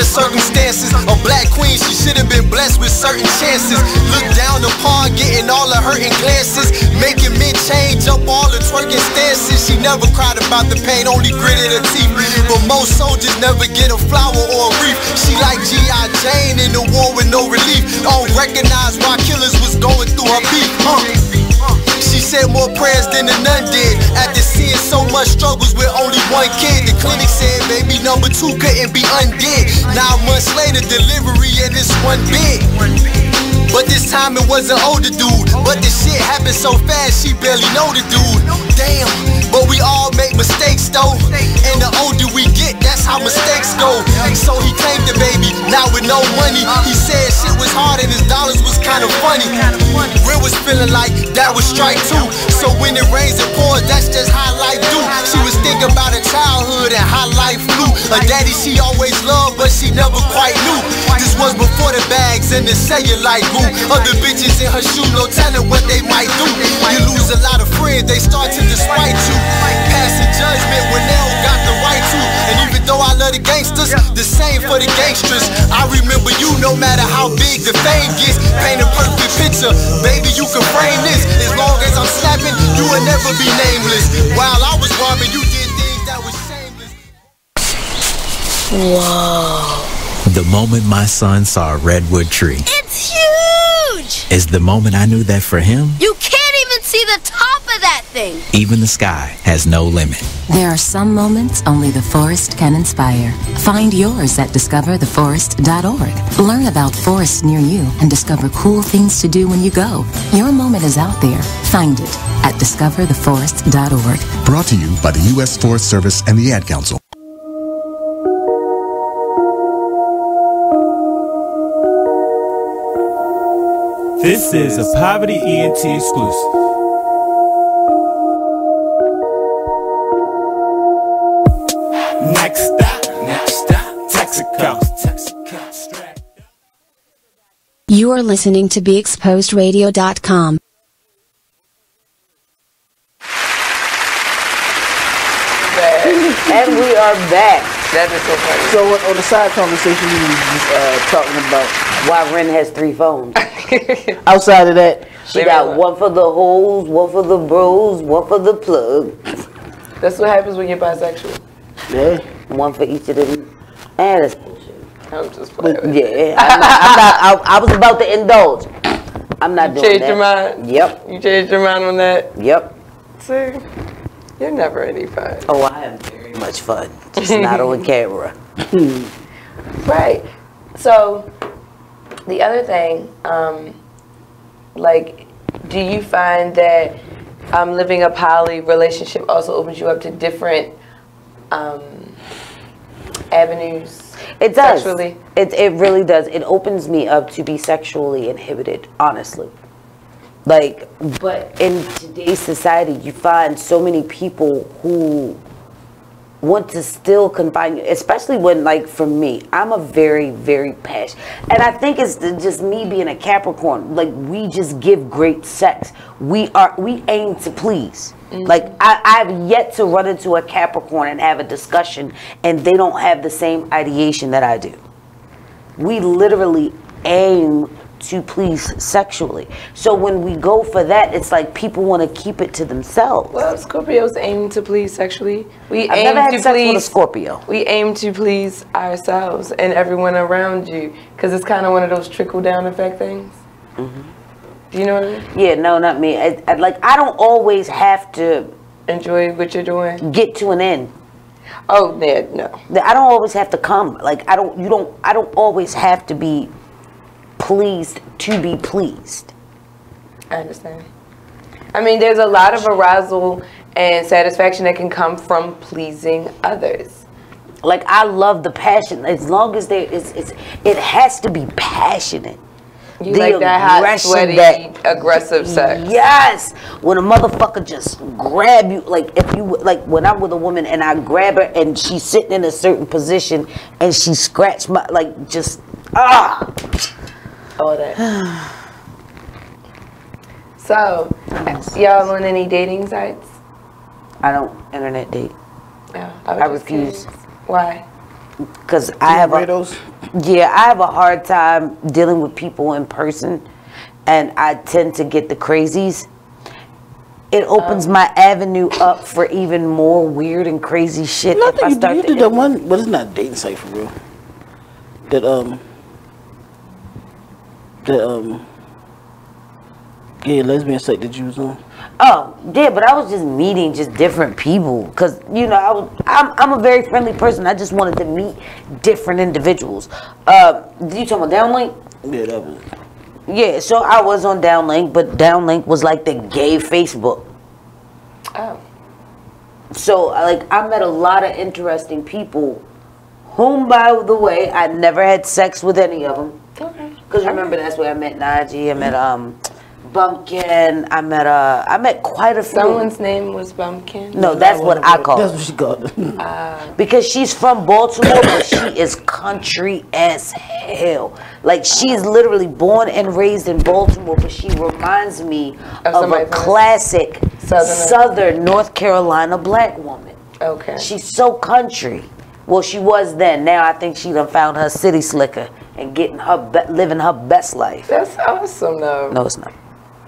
circumstances. A black queen, she should've been blessed with certain chances. Looked down upon, getting all the hurting glances. Making men change up all the twerking stances. She never cried about the pain, only gritted her teeth. But most soldiers never get a flower or a wreath. She like G.I. Jane in the war with no relief. Don't recognize why killers was going through her beat. She said more prayers than the nun did. After seeing so much struggles with only one kid, the clinic said baby number 2 couldn't be undid. 9 months later, delivery and it's one big. But this time it was an older dude. But the shit happened so fast, she barely know the dude. Damn, but we all make mistakes though. And the older we get, that's how how mistakes go. So he claimed the baby, now with no money. He said shit was hard and his dollars was kind of funny. Wren was feeling like that was strike two. So when it rains and pours, that's just how life do. She was thinking about her childhood and how life flew. A daddy she always loved, but she never quite knew. This was before the bags and the cellulite grew. Other bitches in her shoe, no telling what they might do. You lose a lot of friends, they start to despite you. Passing judgment when they don't got the right to. And even though I love the gangsters, the same for the gangsters. I remember you no matter how big the fame gets. Paint a perfect picture, baby you can frame this. As long as I'm slapping, you will never be nameless. While I was robbing, you did things that was shameless.
Whoa. The moment my son saw a redwood tree.
It's huge!
Is the moment I knew that for him,
You can't even see the top of that thing!
even the sky has no limit.
There are some moments only the forest can inspire. Find yours at discovertheforest.org. Learn about forests near you and discover cool things to do when you go. Your moment is out there. Find it at discovertheforest.org.
Brought to you by the U.S. Forest Service and the Ad Council.
This is a Poverty ENT exclusive. Next stop, Texaco.
You are listening to BeExposedRadio.com.
And we are back.
That is so funny.
So on the side conversation, we were talking about
why Wren has 3 phones.
Outside of that,
she got one for the hoes, one for the bros, one for the plug.
That's what happens when you're bisexual.
Yeah, one for each of them. And that's bullshit.
I'm just playing.
Yeah, I was about to indulge. I'm not doing that.
You changed your mind?
Yep.
You changed your mind on that?
Yep.
See, you're never any fun.
Oh, I have very much fun. Just not on camera.
Right. So, the other thing, like, do you find that living a poly relationship also opens you up to different avenues?
It does.
Sexually?
It really does. It opens me up to be sexually inhibited, honestly. Like, but in today's society, you find so many people who want to still confine you, especially when, like, for me, I'm a very, very passionate, and I think it's just me being a Capricorn. Like, we just give great sex. We aim to please. Mm-hmm. Like, I've yet to run into a Capricorn and have a discussion, and they don't have the same ideation that I do. We literally aim to please sexually. So when we go for that, it's like people want to keep it to themselves.
Well, Scorpios aim to please sexually.
I've never had sex with a Scorpio.
We aim to please ourselves and everyone around you, because it's kind of one of those trickle-down effect things. Mm-hmm. Do you know what I mean?
Yeah, no, not me. I don't always have to
enjoy what you're doing.
Get to an end.
Oh, yeah, no.
I don't always have to come. Like, I don't always have to be pleased to be pleased.
I understand. I mean, there's a lot of arousal and satisfaction that can come from pleasing others.
Like, I love the passion. As long as it has to be passionate.
You like that hot, sweaty, aggressive sex.
Yes. When a motherfucker just grab you, like when I'm with a woman and I grab her and she's sitting in a certain position and she scratched my, like, just,
all that. So, y'all on any dating sites?
I don't internet date.
No,
I refuse.
Why?
Because I have a hard time dealing with people in person, and I tend to get the crazies. It opens my avenue up for even more weird and crazy shit. If I start
you did that one, but it's not a dating site for real. Yeah, lesbian site that you was on.
Oh, yeah, but I was just meeting just different people. Because, you know, I'm a very friendly person. I just wanted to meet different individuals. Did you talk about Downlink?
Yeah, that was.
Yeah, so I was on Downlink, but Downlink was like the gay Facebook.
Oh.
So, like, I met a lot of interesting people Whom, by the way, I never had sex with any of them.
Okay.
Because remember, that's where I met Najee. I met Bumpkin. I met quite a few.
Someone's name was Bumpkin?
No, that's what I call
That's what she called it.
Because she's from Baltimore, but she is country as hell. Like, she's literally born and raised in Baltimore, but she reminds me of a classic Southern North Carolina black woman.
Okay.
She's so country. Well, she was then. Now I think she done found her city slicker and living her best life.
That's awesome, though.
No, it's not.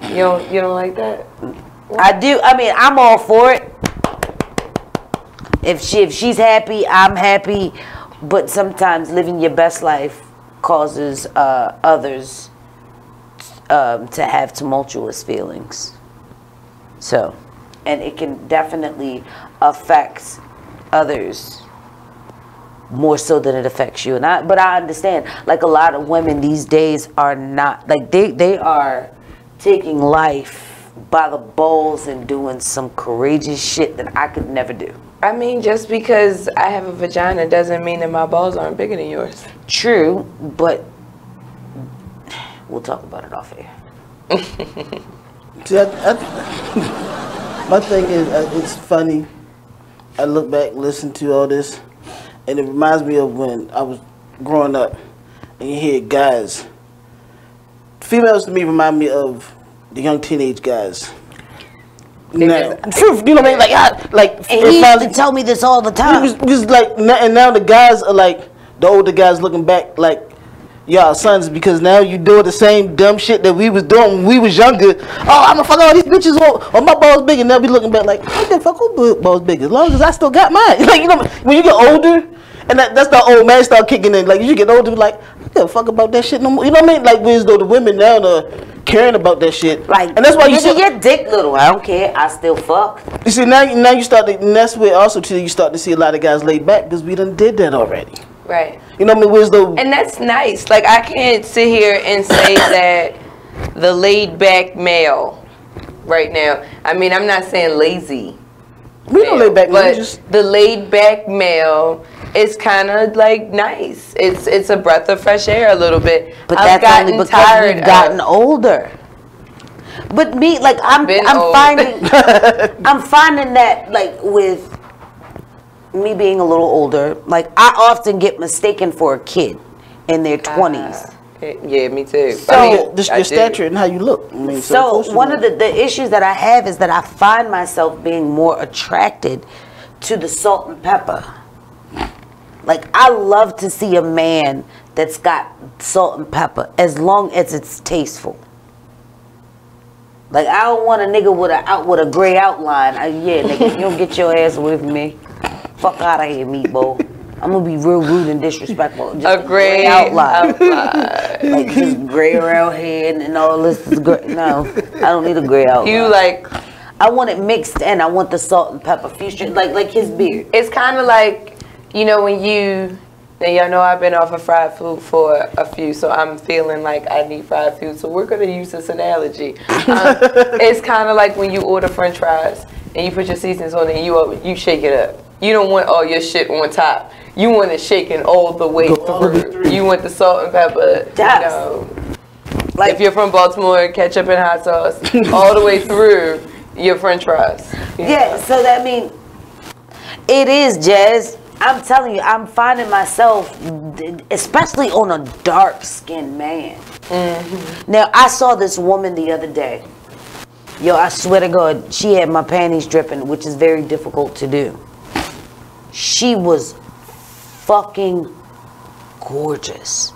You don't like that?
I do. I mean, I'm all for it. If she's happy, I'm happy. But sometimes living your best life causes others to have tumultuous feelings. So, and it can definitely affect others more so than it affects you. But I understand, like, a lot of women these days are not, like, they are taking life by the balls and doing some courageous shit that I could never do.
I mean, just because I have a vagina doesn't mean that my balls aren't bigger than yours.
True, but we'll talk about it off air.
See, my thing is, it's funny. I look back, listen to all this, and it reminds me of when I was growing up, and you hear guys. Females to me remind me of the young teenage guys. Now, truth, you know what I mean? Like,
and he used to tell me this all the time.
Because like, and now the guys are like, the older guys looking back like, y'all sons, because now you doing the same dumb shit that we was doing when we was younger. Oh, I'm gonna fuck all these bitches, or my balls big, and they'll be looking back like, I can fuck who balls big as long as I still got mine. Like, you know, when you get older, and that's the old man start kicking in. Like, you get older, like, I don't fuck about that shit no more. You know what I mean? Like, whereas though the women now are caring about that shit.
Like,
and that's why you
see your dick little. I don't care. I still fuck.
You see, now you start to, and that's where also too you start to see a lot of guys laid back because we done did that already.
Right.
You know what I mean? Whereas though,
and that's nice. Like, I can't sit here and say that the laid back male right now. I mean, I'm not saying lazy.
We don't lay back,
but the laid back male is kind of like nice. It's a breath of fresh air a little bit.
But
I've
that's only
gotten
because
tired
we've gotten older. But me, like, I'm finding that, like, with me being a little older, like, I often get mistaken for a kid in their 20s.
Yeah, me too.
So, I mean, just your stature and how you look. I mean,
so one of the issues that I have is that I find myself being more attracted to the salt and pepper. Like, I love to see a man that's got salt and pepper as long as it's tasteful. Like, I don't want a nigga with a gray outline. Yeah, nigga, you don't get your ass away from me. Fuck out of here, meatball. I'm gonna be real rude and disrespectful. Just a gray outline. Like, just gray around here and all this is gray. No, I don't need a gray outline.
You like,
I want it mixed in. I want the salt and pepper future, like his beard.
It's kind of like, you know, when you, and y'all know I've been off of fried food for a few, so I'm feeling like I need fried food. So we're gonna use this analogy. It's kind of like when you order French fries and you put your seasonings on it and you shake it up. You don't want all your shit on top. You want it shaken all the way through. You want the salt and pepper, you know. Like, if you're from Baltimore, ketchup and hot sauce all the way through your French fries.
Yeah, so that means it is, Jazz. I'm telling you, I'm finding myself, especially on a dark-skinned man. Now, I saw this woman the other day. Yo, I swear to God, she had my panties dripping, which is very difficult to do. She was fucking gorgeous.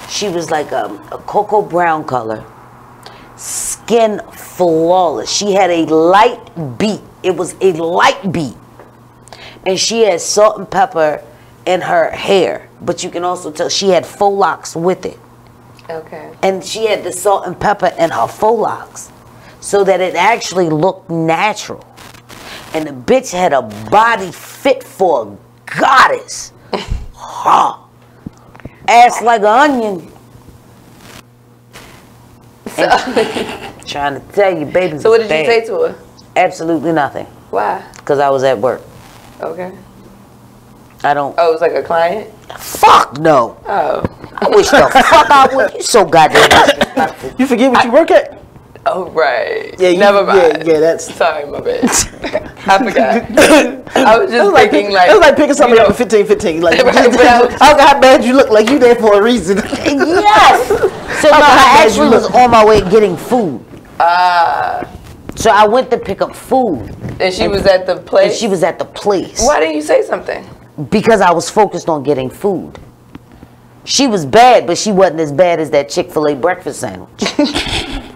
She was like a cocoa brown color, skin flawless. She had a light beat. It was a light beat. And she had salt and pepper in her hair. But you can also tell she had faux locks with it.
Okay.
And she had the salt and pepper in her faux locks so that it actually looked natural. And the bitch had a body fit for a goddess. Huh. Ass like an onion. Trying to tell you, baby.
So what did you say to her?
Absolutely nothing.
Why?
Because I was at work.
Okay.
I don't.
Oh, it was like a client?
Fuck no.
Oh.
I wish the fuck I would. You so goddamn disrespectful.
You forget what you work at?
Oh, right.
Yeah,
Never mind.
Yeah, that's...
Sorry, my bad. I forgot. I was just thinking like...
It was like picking something up at 15-15. Like, I was like, how bad you look, like you there for a reason.
Yes. So no, I actually was on my way getting food. So I went to pick up food.
And she was at the place?
And she was at the place.
Why didn't you say something?
Because I was focused on getting food. She was bad, but she wasn't as bad as that Chick-fil-A breakfast sandwich.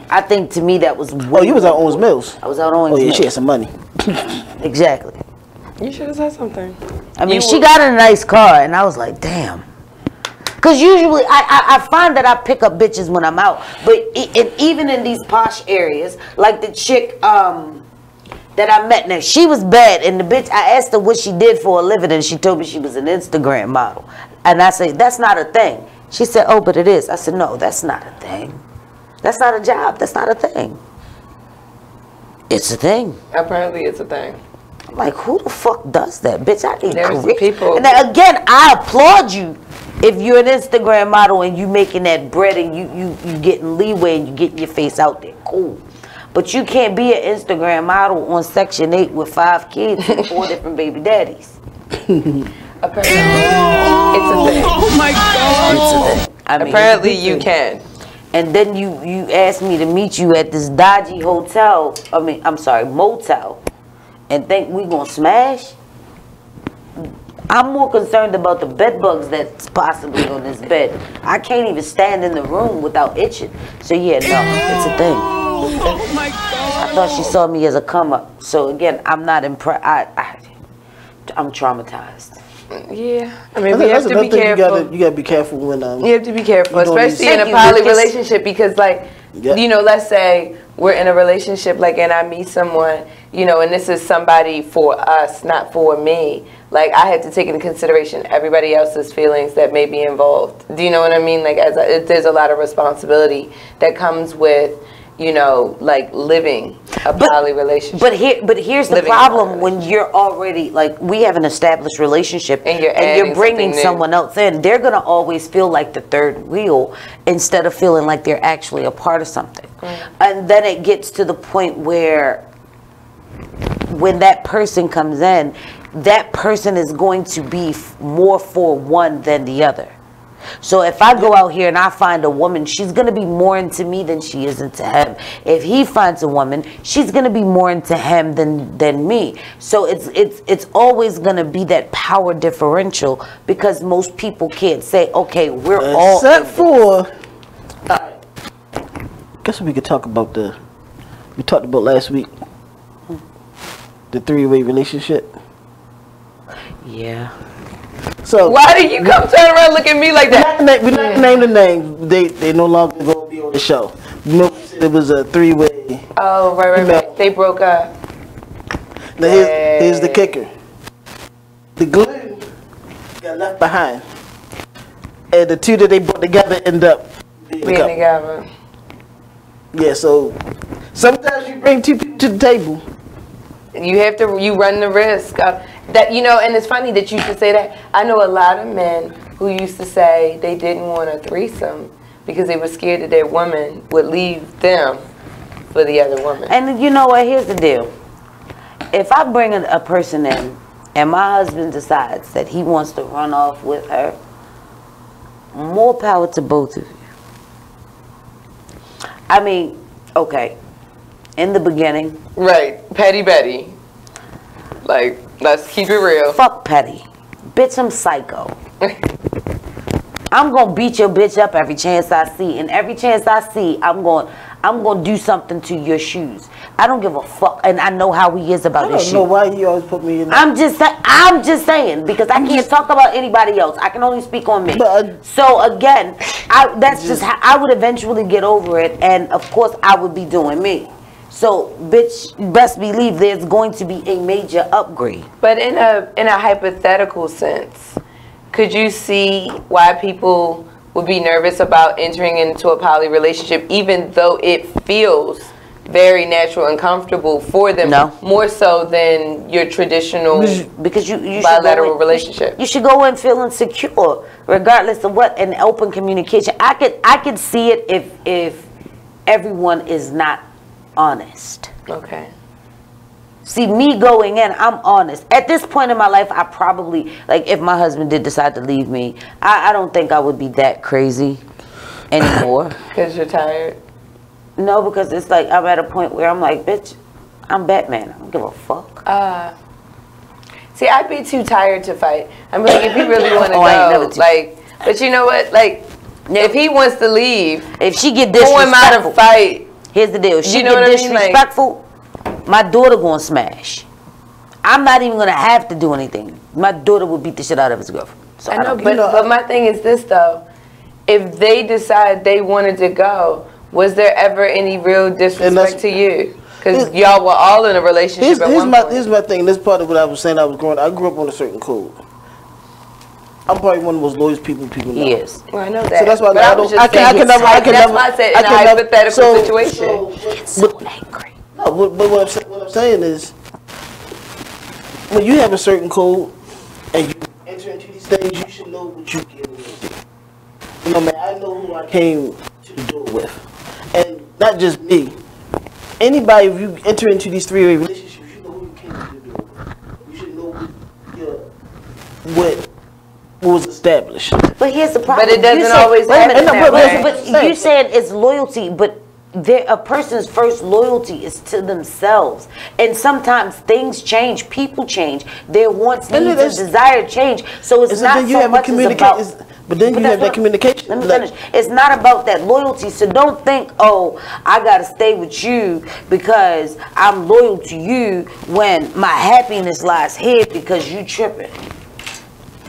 I think to me that was way.
Oh, you was out Owens Mills.
I was out Owens Mills.
Oh yeah, she had some money.
Exactly.
You should have said something.
I mean, she got in a nice car, and I was like, damn. Because usually I find that I pick up bitches when I'm out. But even in these posh areas, like the chick that I met next, she was bad. And the bitch, I asked her what she did for a living, and she told me she was an Instagram model. And I said, that's not a thing. She said, oh, but it is. I said, no, that's not a thing. That's not a job. That's not a thing. It's a thing.
Apparently it's a thing.
I'm like, who the fuck does that? Bitch, I need
There's
career.
people.
And then, again, I applaud you if you're an Instagram model and you making that bread and you getting leeway and you getting your face out there. Cool. But you can't be an Instagram model on Section 8 with 5 kids and 4 different baby daddies.
Apparently, it's a thing.
Oh my God. It's a thing. I mean,
apparently you can.
And then you asked me to meet you at this dodgy hotel. I'm sorry, motel. And think we gonna smash? I'm more concerned about the bed bugs that's possibly on this bed. I can't even stand in the room without itching. So yeah, no, it's a thing.
Oh my God.
I thought she saw me as a come up. So again, I'm not impressed. I'm traumatized.
Yeah, I mean, we have to be careful.
You gotta be careful when
you have to be careful, especially in a poly relationship, because like, you know, let's say we're in a relationship, like, and I meet someone, you know, and this is somebody for us, not for me. Like, I have to take into consideration everybody else's feelings that may be involved. Do you know what I mean? Like, there's a lot of responsibility that comes with, you know, like living a poly relationship.
But here's the problem: when you're already, like, we have an established relationship and you're bringing someone else in, they're gonna always feel like the third wheel instead of feeling like they're actually a part of something. And then it gets to the point where when that person comes in, that person is going to be more for one than the other. So if I go out here and I find a woman, she's going to be more into me than she is into him. If he finds a woman, she's going to be more into him than me. So it's always going to be that power differential, because most people can't say, okay, we're all...
Except for... guess we could talk about we talked about last week, the 3-way relationship.
Yeah.
So
why did you come turn around look at me like that?
We're not name the name. They no longer going to be on the show. You know, it was a 3-way.
Oh, right. They broke up.
Now here's the kicker. The glue got left behind, and the two that they brought together end up being
together.
Yeah. So sometimes you bring two people to the table.
You run the risk of that, you know, and it's funny that you should say that. I know a lot of men who used to say they didn't want a threesome because they were scared that their woman would leave them for the other woman.
And you know what? Here's the deal. If I bring a person in and my husband decides that he wants to run off with her, more power to both of you. I mean, okay. In the beginning.
Right. Petty Betty. Like, let's keep it real.
Fuck petty. Bitch, I'm psycho. I'm gonna beat your bitch up every chance I see. And every chance I see, I'm gonna do something to your shoes. I don't give a fuck. And I know how he is about his shoes.
I don't know why you always put me in that.
I'm just saying, because I can't talk about anybody else. I can only speak on me. So again, that's just how I would eventually get over it. And of course, I would be doing me. So, bitch, best believe there's going to be a major upgrade.
But in a hypothetical sense, could you see why people would be nervous about entering into a poly relationship, even though it feels very natural and comfortable for them.
No.
More so than your traditional
because you
bilateral relationship.
You should go in feeling secure, regardless of what, and open communication. I could see it if everyone is not honest.
Okay.
See, me going in, I'm honest. At this point in my life, I probably, like, if my husband did decide to leave me, I don't think I would be that crazy anymore.
Because you're tired?
No, because it's like, I'm at a point where I'm like, bitch, I'm Batman. I don't give a fuck.
See, I'd be too tired to fight. I'm like, if he really want to
I ain't never
go, like, but you know what? Like, if he wants to leave,
if she get
disrespectful,
disrespectful,
pull him out of fight.
Here's the deal. If she
You know
get
what I mean?
disrespectful, my daughter gonna smash. I'm not even gonna have to do anything. My daughter will beat the shit out of his girlfriend. So
I know, but my thing is this though. If they decide they wanted to go, was there ever any real disrespect to you? Because y'all were all in a relationship at one point.
Here's my thing. This part of what I was saying. I grew up on a certain code. I'm probably one of the most loyal people know.
Yes.
Well, I know that.
So that's why
but
I don't. I can never.
That's why I said in a hypothetical situation.
So angry.
No, but what I'm saying is, when you have a certain code and you enter into these things, you should know what you're getting into. You know, man, I know who I came to the door with, and not just me. Anybody, if you enter into these three-way relationships, you know who you came to the door with. You should know what was established.
But here's the problem.
But it doesn't always happen that way.
But you said it's loyalty, but a person's first loyalty is to themselves. And sometimes things change, people change, their wants, needs, and desire change. So it's not so much about...
But then you have that communication.
Let me finish. It's not about that loyalty. So don't think, oh, I got to stay with you because I'm loyal to you when my happiness lies here because you tripping.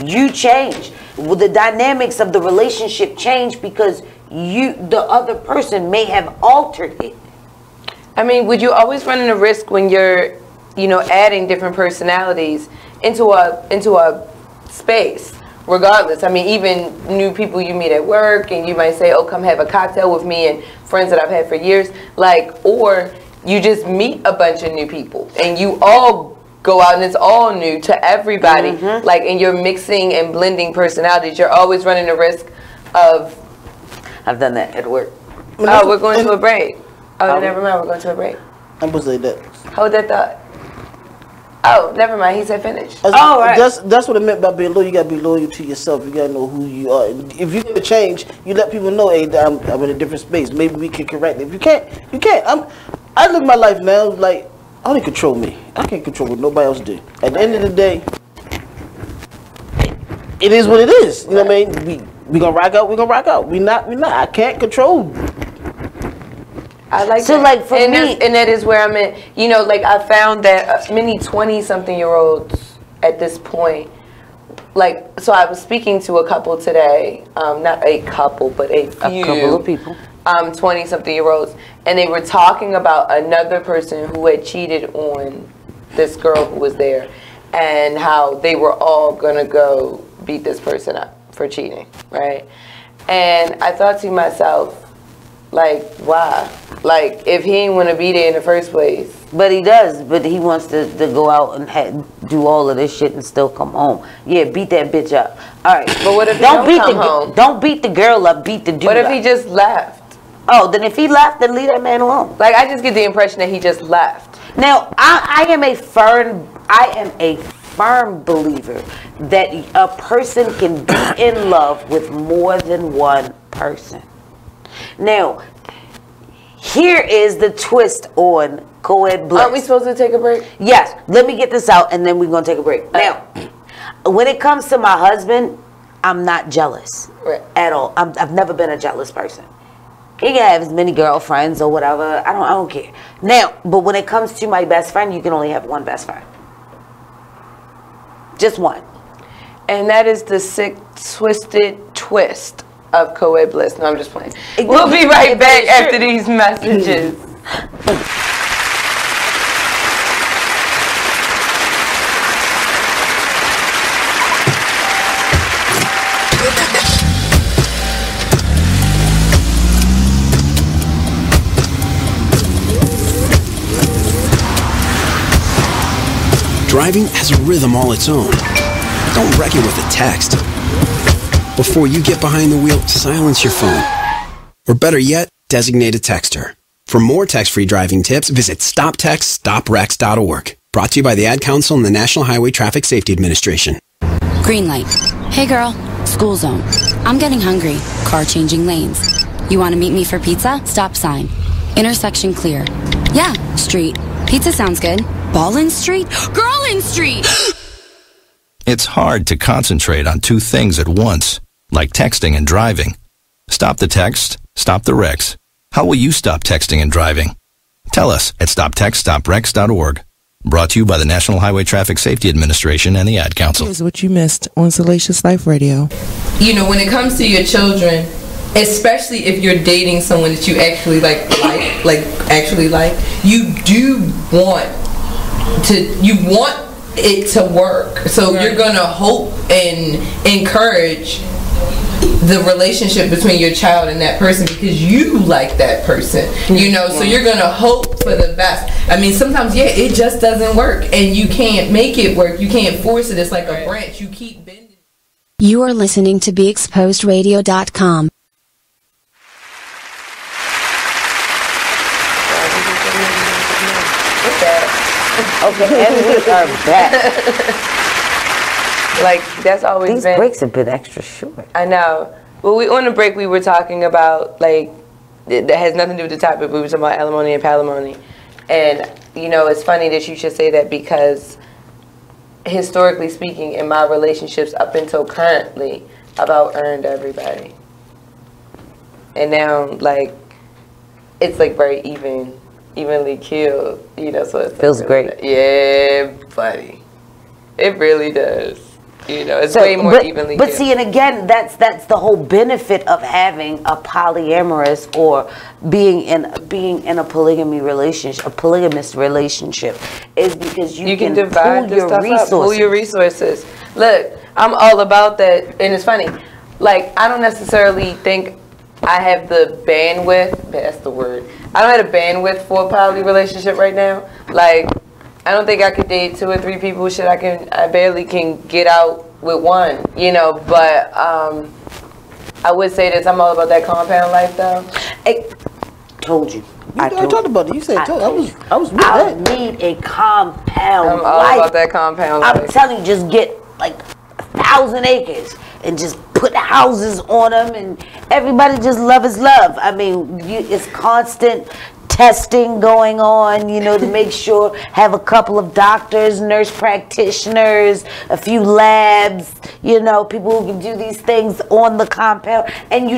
You change. Well, the dynamics of the relationship change because the other person may have altered it.
I mean, would you always run into risk when you're, adding different personalities into a space? Regardless, I mean, even new people you meet at work, and you might say, "Oh, come have a cocktail with me," and friends that I've had for years, or you just meet a bunch of new people, and you all go out, and it's all new to everybody. And you're mixing and blending personalities. You're always running the risk of.
I've done that at work.
Oh, we're going to a break. Oh, never mind. We're going to a break.
I'm supposed to say that.
Hold that thought. Oh, never mind. He said finish.
Right. That's what I meant by being loyal. You gotta be loyal to yourself. You gotta know who you are. If you're gonna change, you let people know, hey, I'm in a different space. Maybe we can correct it. If you can't, you can't. I live my life now like I only control me. I can't control what nobody else do. At the end of the day, it is what it is. You know what I mean? We gonna rock out. We gonna rock out. We not. I can't control.
I like
so
that.
Like for me,
and that is where I'm at. I found that many 20-something-year-olds at this point, so I was speaking to a couple today, not a couple, but a
couple of people,
20-something-year-olds, and they were talking about another person who had cheated on this girl who was there, and how they were all gonna go beat this person up for cheating, right? And I thought to myself, why? If he ain't want to be there in the first place.
But he does. But he wants to go out and do all of this shit and still come home. Yeah, beat that bitch up. All right.
But what if he don't come home?
Don't beat the girl up, beat the dude up.
What if he just left?
Oh, then if he left, then leave that man alone.
I just get the impression that he just left.
Now, I am a firm believer that a person can be in love with more than one person. Now, here is the twist on co-ed bliss.
Aren't we supposed to take a break?
Yes. Let me get this out, and then we're going to take a break. Now, when it comes to my husband, I'm not jealous at all. I've never been a jealous person. He can have as many girlfriends or whatever. I don't care. Now, but when it comes to my best friend, you can only have one best friend. Just one.
And that is the sick, twisted twist of co-ed bliss. No, I'm just playing. We'll be right back after these messages.
Driving has a rhythm all its own. Don't wreck it with a text. Before you get behind the wheel, silence your phone. Or better yet, designate a texter. For more text-free driving tips, visit stoptextstoprex.org. Brought to you by the Ad Council and the National Highway Traffic Safety Administration.
Green light. Hey girl, school zone. I'm getting hungry. Car changing lanes. You want to meet me for pizza? Stop sign. Intersection clear. Yeah, street. Pizza sounds good. Ballin Street? Girlin Street!
It's hard to concentrate on two things at once, like texting and driving. Stop the text, stop the wrecks. How will you stop texting and driving? Tell us at stoptextstoprex.org. Brought to you by the National Highway Traffic Safety Administration and the Ad Council.
Here's what you missed on Salacious Life Radio.
You know, when it comes to your children, especially if you're dating someone that you actually like, you do want it to work. So you're gonna hope and encourage the relationship between your child and that person because you like that person, you know, so you're gonna hope for the best. I mean, sometimes it just doesn't work and you can't make it work. You can't force it. It's like a branch. You keep bending.
You are listening to BeExposedRadio.com.
Okay, and we are back.
Like, that's always
These breaks have been extra short.
I know. Well, on the break, we were talking about, like, that has nothing to do with the topic. We were talking about alimony and palimony. And, you know, it's funny that you should say that because, historically speaking, in my relationships up until currently, I've out-earned everybody. And now, like, it's, like, very evenly killed, you know, so it
feels great.
Yeah, buddy. It really does. You know, it's way more evenly
But
killed.
see, and again, that's the whole benefit of having a polyamorous or being in a polygamy relationship, a polygamous relationship, is because you can
divide
pool your resources.
Pool your resources. Look, I'm all about that, and it's funny. Like, I don't necessarily think I have the bandwidth. That's the word. I don't have the bandwidth for a poly relationship right now. Like, I don't think I could date 2 or 3 people. Shit, I barely can get out with one, you know. But I would say this: I'm all about that compound life, though.
Told you.
I talked about it. You said I was with
I
that.
need a compound.
I'm all about that compound life.
I'm telling you, just get like 1,000 acres and just put houses on them, and everybody just love is love. I mean, it's constant testing going on, you know, to make sure, have a couple of doctors, nurse practitioners, a few labs, you know, people who can do these things on the compound, and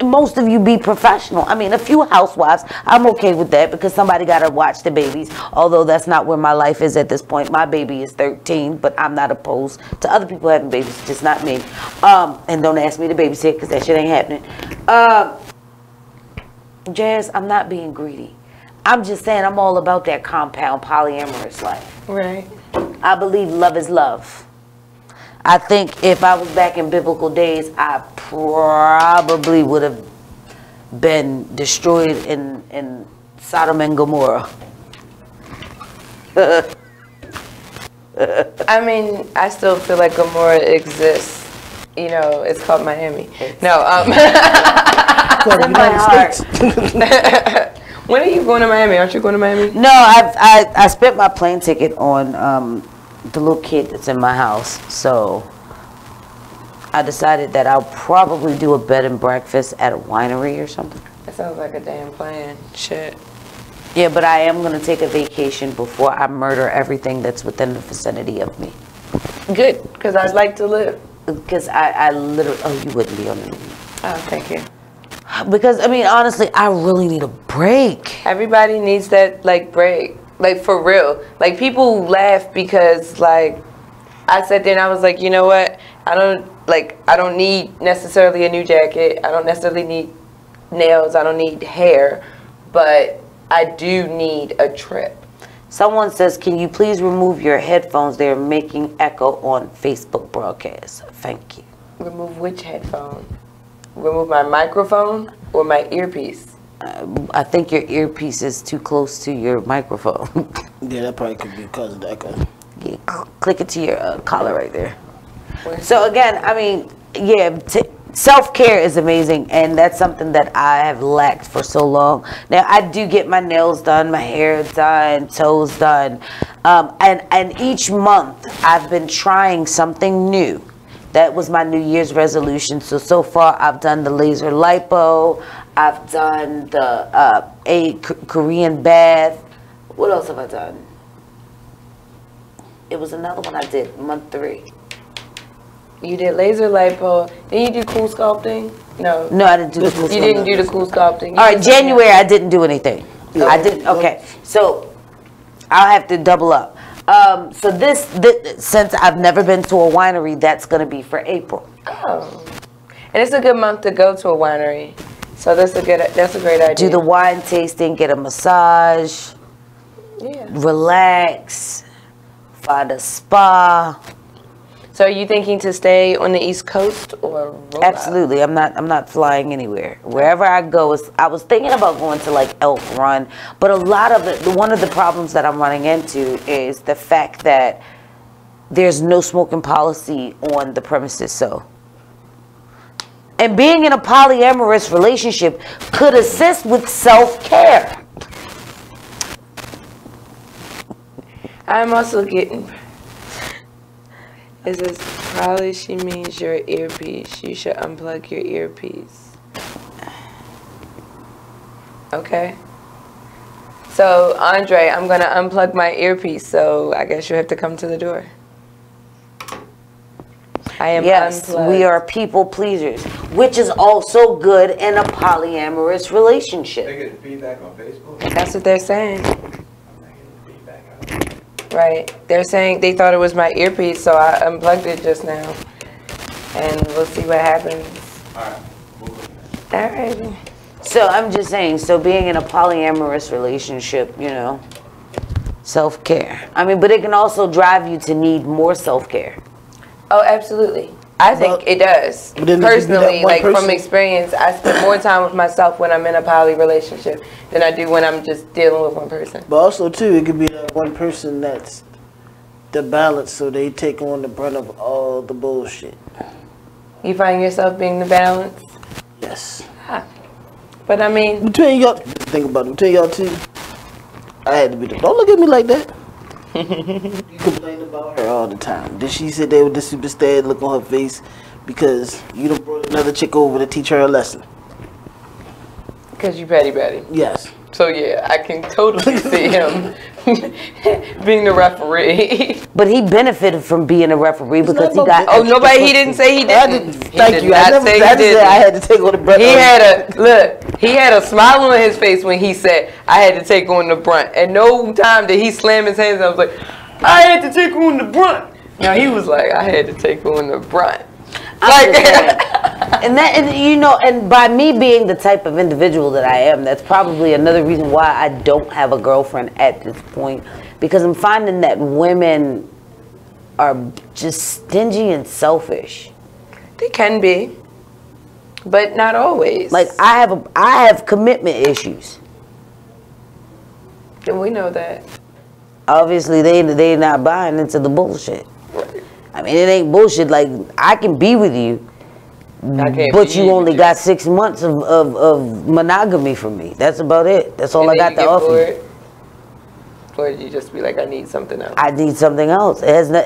most of you be professional. I mean, a few housewives, I'm okay with that because somebody got to watch the babies, although that's not where my life is at this point. My baby is 13, but I'm not opposed to other people having babies, just not me. And don't ask me to babysit because that shit ain't happening. Jazz, I'm not being greedy. I'm just saying I'm all about that compound polyamorous life.
Right.
I believe love is love. I think if I was back in biblical days, I probably would have been destroyed in Sodom and Gomorrah.
I mean, I still feel like Gomorrah exists. You know, it's called Miami. No, When are you going to Miami? Aren't you going to Miami?
No, I spent my plane ticket on the little kid that's in my house. So I decided that I'll probably do a bed and breakfast at a winery or something.
That sounds like a damn plan. Shit.
Yeah, but I am going to take a vacation before I murder everything that's within the vicinity of me.
Good, because I'd like to live.
Because I literally... Oh, you wouldn't be on the news.
Oh, thank you.
Because, I mean, honestly, I really need a break.
Everybody needs that, like, break. Like, for real. Like, people laugh because, like, I sat there and I was like, you know what? I don't need necessarily a new jacket. I don't necessarily need nails. I don't need hair. But I do need a trip.
Someone says, can you please remove your headphones? They're making echo on Facebook broadcast. Thank you.
Remove which headphone? Remove my microphone or my earpiece?
I think your earpiece is too close to your microphone.
Yeah, that probably could be because of the echo.
Yeah, click it to your collar right there. So again, I mean, yeah, self-care is amazing, and that's something that I have lacked for so long. Now, I do get my nails done, my hair done, toes done, and each month I've been trying something new. That was my New Year's resolution. So far, I've done the laser lipo, I've done the Korean bath. What else have I done? It was another one I did, month 3.
You did laser lipo. Didn't you do cool sculpting? No.
No, I didn't do the cool sculpting.
You didn't do the cool sculpting.
All right, January I didn't do anything. Yeah. I didn't. Okay, so I'll have to double up. So this, since I've never been to a winery, that's going to be for April.
Oh, and it's a good month to go to a winery. So that's a great idea.
Do the wine tasting, get a massage, relax, find a spa.
So are you thinking to stay on the East Coast or roll
Absolutely.
out?
I'm not flying anywhere. Wherever I go, I was thinking about going to like Elk Run, but a lot of it, one of the problems that I'm running into is the fact that there's no smoking policy on the premises. So, and being in a polyamorous relationship could assist with self-care.
I'm also getting... It says, probably she means your earpiece. You should unplug your earpiece. Okay. So, Andre, I'm going to unplug my earpiece, so I guess you have to come to the door. I am unplugged.
We are people pleasers, which is also good in a polyamorous relationship.
They get feedback on Facebook?
That's what they're saying. Right. They're saying they thought it was my earpiece, so I unplugged it just now. And we'll see what happens. All right.
So I'm just saying, so being in a polyamorous relationship, you know, self-care. I mean, but it can also drive you to need more self-care.
Oh, absolutely. I think it does. Personally, like from experience, I spend more time with myself when I'm in a poly relationship than I do when I'm just dealing with one person.
But also, too, it could be that one person that's the balance, so they take on the brunt of all the bullshit.
You find yourself being the balance?
Yes.
But I mean...
Between y'all, think about it. Between y'all two, I had to be the... Don't look at me like that. You complain about her all the time. Did she sit there with the super sad look on her face because you done brought another chick over to teach her a lesson?
Because you petty.
Yes.
So yeah, I can totally see him being the referee.
But he benefited from being a referee because he got...
Oh, nobody, he didn't say he didn't.
Thank you. I never said I had to take on the brunt.
He had a smile on his face when he said, I had to take on the brunt. And no time did he slam his hands and I was like, I had to take on the brunt. Now he was like, I had to take on the brunt. Like,
and by me being the type of individual that I am, that's probably another reason why I don't have a girlfriend at this point, because I'm finding that women are just stingy and selfish.
They can be, but not always.
Like I have commitment issues.
And we know that.
Obviously, they not buying into the bullshit. I mean, it ain't bullshit. Like, I can be with you, but you only got 6 months of monogamy from me. That's about it. That's all I got to offer you.
Or you just be like, I need something else.
I need something else. It has no,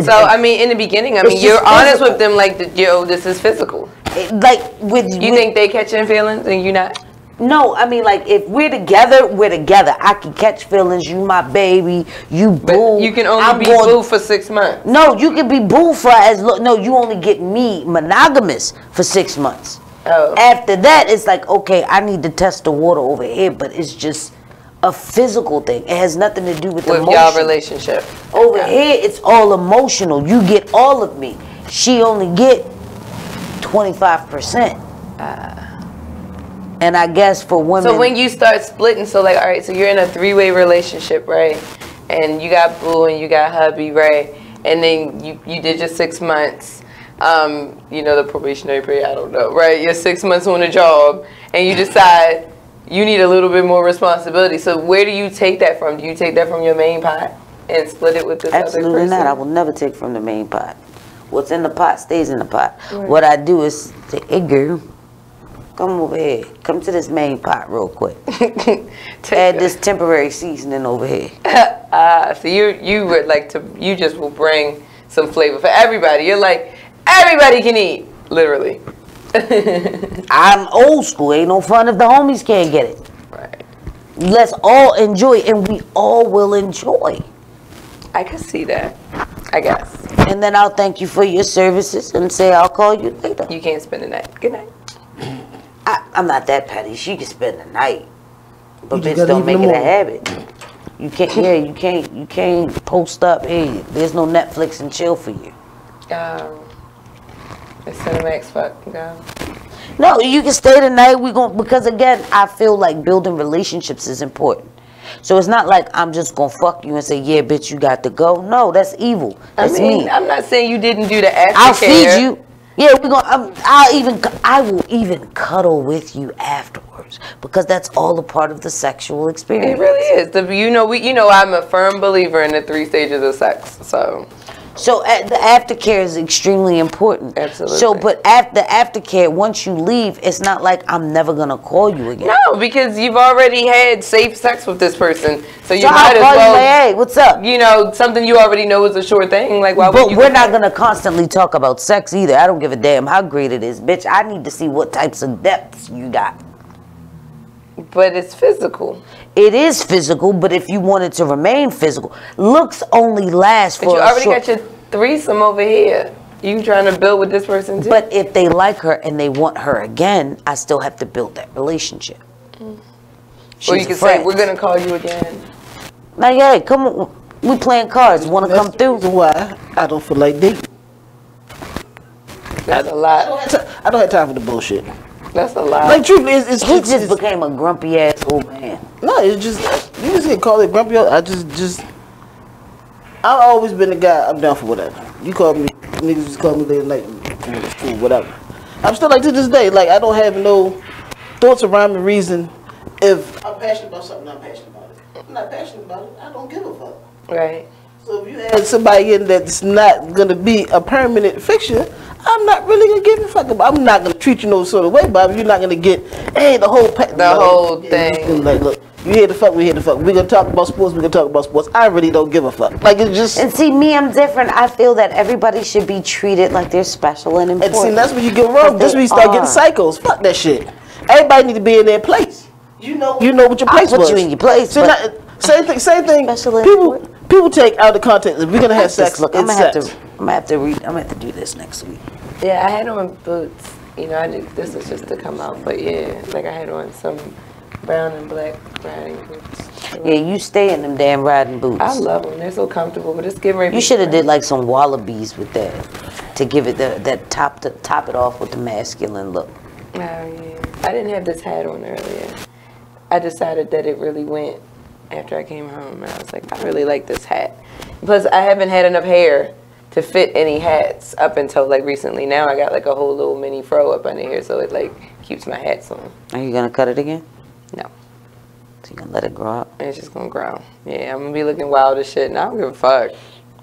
so, I mean, in the beginning, I mean, you're honest with them, like, yo, this is physical.
You
think they catching feelings and you not?
No, I mean, like, if we're together, we're together. I can catch feelings. You my baby. You boo.
But you can only be boo for 6 months.
No, you can be boo for no, you only get me monogamous for 6 months.
Oh.
After that, it's like, okay, I need to test the water over here, but it's just a physical thing. It has nothing to do with emotion.
Y'all relationship.
Over here, it's all emotional. You get all of me. She only get 25%. And I guess for women...
So when you start splitting, so like, all right, so you're in a 3-way relationship, right? And you got boo and you got hubby, right? And then you did your 6 months, you know, the probationary period, I don't know, right? You're 6 months on the job and you decide you need a little bit more responsibility. So where do you take that from? Do you take that from your main pot? and split it with this other person?
Absolutely not. I will never take from the main pot. What's in the pot stays in the pot.
Right.
What I do is say, hey girl, come over here. Come to this main pot real quick. Add this temporary seasoning over here.
So you would like to, you just will bring some flavor for everybody. You're like, everybody can eat, literally.
I'm old school. Ain't no fun if the homies can't get it.
Right.
Let's all enjoy, and we all will enjoy.
I can see that, I guess.
And then I'll thank you for your services and say I'll call you later.
You can't spend the night. Good night.
I'm not that petty. She can spend the night, but
You
bitch,
just
don't
gotta
make
leave
it
in
a
the
habit. You can't. Yeah, you can't post up. Hey, there's no Netflix and chill for you.
The Cinemax fuck go.
No, you can stay tonight. Because again, I feel like building relationships is important. So it's not like I'm just gonna fuck you and say, yeah, bitch, you got to go. No, that's evil. That's me.
I'm not saying you didn't do the aftercare.
I'll feed you. Yeah, I will even cuddle with you afterwards because that's all a part of the sexual experience.
It really is. I'm a firm believer in the 3 stages of sex.
So the aftercare is extremely important.
Absolutely.
So, but after aftercare, once you leave, it's not like I'm never gonna call you again.
No, because you've already had safe sex with this person, so you
So
might as
I'll call
well.
you like, hey, what's up?
You know, something you already know is a sure thing. Like, why would
But
you?
we're not gonna constantly talk about sex either. I don't give a damn how great it is, bitch. I need to see what types of depths you got.
But it's physical.
It is physical, but if you want it to remain physical, looks only last for
But you
a
already
short.
got your threesome over here. You trying to build with this person too?
But if they like her and they want her again, I still have to build that relationship.
Or you can say, we're gonna call you again.
Like, hey, come on, we playing cards. Want to come through?
Why I don't feel like dating.
That's a lot.
I don't have time for the bullshit.
That's a lot.
Like, truth is,
he just became a grumpy ass old man.
No, it's just you just get called it grumpy. I've always been the guy. I'm down for whatever. You call me, niggas just call me late at night. It's cool, whatever. I'm still like to this day. Like, I don't have no thoughts or rhyme or reason. If I'm passionate about something, I'm passionate about it. If I'm not passionate about it, I don't give a fuck.
Right.
So if you add somebody in that's not gonna be a permanent fixture, I'm not really gonna give a fuck about. I'm not gonna treat you no sort of way, Bob. You're not gonna get, hey, the whole
whole thing.
Like, look, you here to fuck, we here to fuck. We gonna talk about sports, we gonna talk about sports. I really don't give a fuck. Like, it's just.
And see, me, I'm different. I feel that everybody should be treated like they're special and important.
And see, that's when you get wrong. That's when you start getting psychos. Fuck that shit. Everybody need to be in their place. You know what your place was.
I put you in your place.
So same thing. People take out of context. If we're gonna have sex,
look, I'm
it's
gonna
sex.
have to do this next week.
Yeah, I had on boots. You know, this was just to come out, but yeah, like I had on some brown and black riding boots.
Yeah, you stay in them damn riding boots.
I love them. They're so comfortable, but it's getting ready.
You should have did like some wallabies with that to give it that top it off with the masculine look.
Oh yeah, I didn't have this hat on earlier. I decided that it really went after I came home, and I was like, I really like this hat. Plus, I haven't had enough hair to fit any hats up until like recently. Now I got like a whole little mini fro up under here, so it like keeps my hats on.
Are you gonna cut it again?
No.
So you gonna let it grow up?
It's just gonna grow. Yeah, I'm gonna be looking wild as shit, and I don't give a fuck.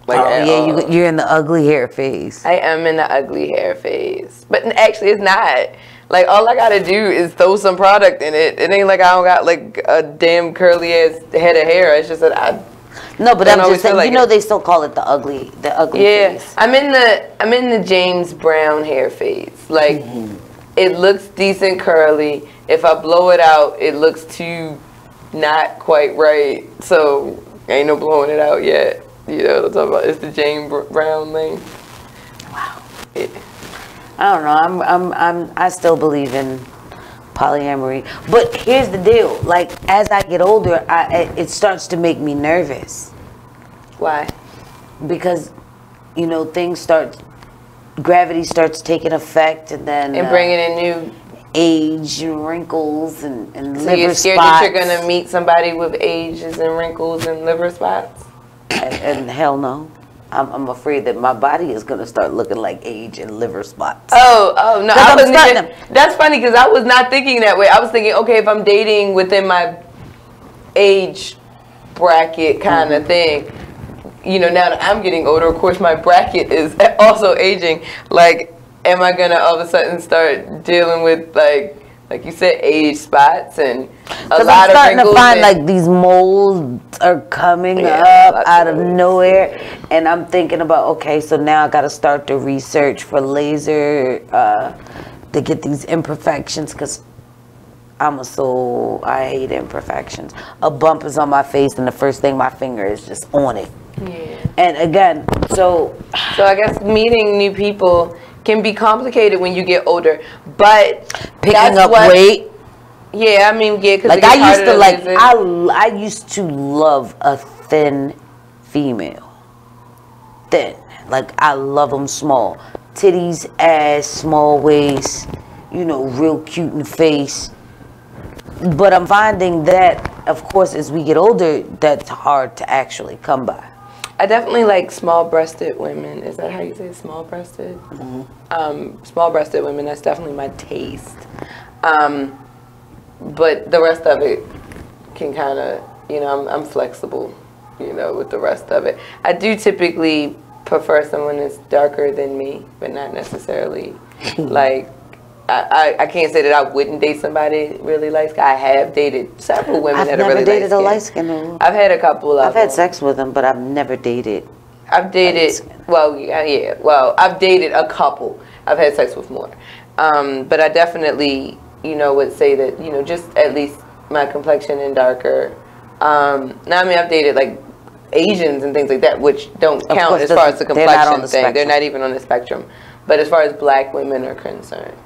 Like,
you're in the ugly hair phase.
I am in the ugly hair phase, but actually, it's not. Like, all I gotta do is throw some product in it. It ain't like I don't got like a damn curly ass head of hair. It's just that I.
No, but I'm just saying. Like they still call it the ugly
yeah,
phase.
I'm in the James Brown hair phase. Like, it looks decent curly. If I blow it out, it looks too not quite right. So ain't no blowing it out yet. You know what I'm talking about? It's the James Brown thing.
Wow.
Yeah.
I don't know. I still believe in polyamory, but here's the deal. Like, as I get older, it starts to make me nervous.
Why?
Because, you know, gravity starts taking effect, and then
bringing in new
age and wrinkles and liver spots.
So you're scared that you're gonna meet somebody with ages and wrinkles and liver spots?
And hell no. I'm afraid that my body is going to start looking like age and liver spots.
Oh, no. That's funny because I was not thinking that way. I was thinking, okay, if I'm dating within my age bracket kind of thing, you know, now that I'm getting older, of course, my bracket is also aging. Like, am I gonna all of a sudden start dealing with like you said, age spots and a lot
I'm starting
of
to find like these moles are coming up out of nowhere, and I'm thinking about, okay, so now I got to start to research for laser to get these imperfections, because I hate imperfections. A bump is on my face, and the first thing my finger is just on it.
Yeah.
And again, so
I guess meeting new people can be complicated when you get older, but
picking up weight.
Yeah, I mean, yeah, because
like I used to love a thin female. Thin, like I love them small, titties, ass, small waist, you know, real cute in the face. But I'm finding that, of course, as we get older, that's hard to actually come by.
I definitely like small-breasted women. Is that how you say it? Small-breasted? Mm-hmm. Small-breasted women, that's definitely my taste. But the rest of it can kind of, you know, I'm flexible, you know, with the rest of it. I do typically prefer someone that's darker than me, but not necessarily like, I can't say that I wouldn't date somebody really light skinned. I have dated several women that are really light skinned.
I've never dated a light skinned.
I've had a couple of them.
I've had sex with them, but I've never dated.
I've dated, well, yeah, well, I've dated a couple. I've had sex with more. But I definitely, you know, would say that, you know, just at least my complexion and darker. Now, I mean, I've dated like Asians and things like that, which don't count as far as the complexion thing. They're not even on the spectrum. But as far as black women are concerned,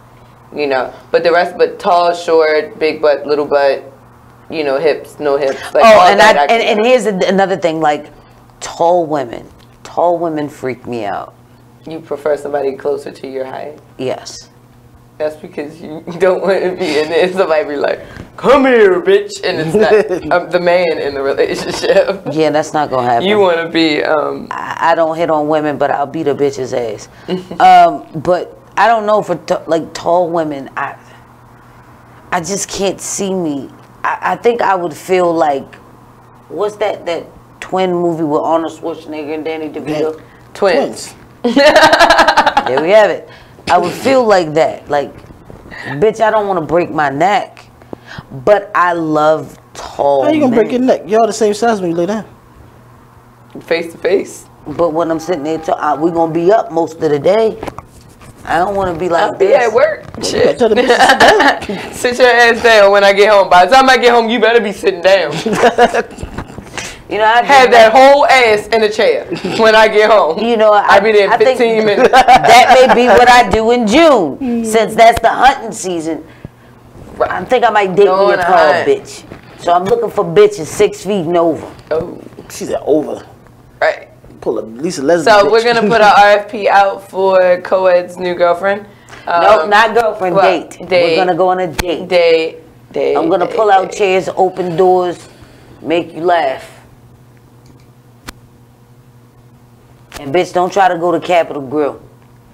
you know, but the rest, but tall, short, big butt, little butt, you know, hips, no hips. Like
and here's another thing, like tall women freak me out.
You prefer somebody closer to your height?
Yes.
That's because you don't want to be in there. Somebody be like, come here, bitch. And it's not the man in the relationship.
Yeah, that's not going to happen.
You want to be...
I don't hit on women, but I'll beat a bitch's ass. But I don't know, for like tall women, I just can't see me. I think I would feel like, what's that twin movie with Arnold Schwarzenegger and Danny DeVito?
Twins.
There we have it. I would feel like that. Like, bitch, I don't want to break my neck, but I love tall men.
How you gonna break your neck? Y'all the same size when you lay down.
Face to face.
But when I'm sitting there, we're gonna be up most of the day. I don't want to be like
I'll be
this.
at work. Shit. Sit your ass down when I get home. By the time I get home, you better be sitting down.
You know, I
have that whole ass in a chair when I get home.
You know,
I'll be there in 15 minutes.
That may be what I do in June, since that's the hunting season. I think I might date me a tall bitch. So I'm looking for bitches 6 feet and over.
Oh,
she's at over.
Right.
Pull up at least a lesbian.
So we're gonna put our RFP out for Co-Ed's new girlfriend.
Nope, not girlfriend. Date. We're gonna go on a date.
Date.
I'm gonna pull out chairs, open doors, make you laugh. And bitch, don't try to go to Capitol Grill.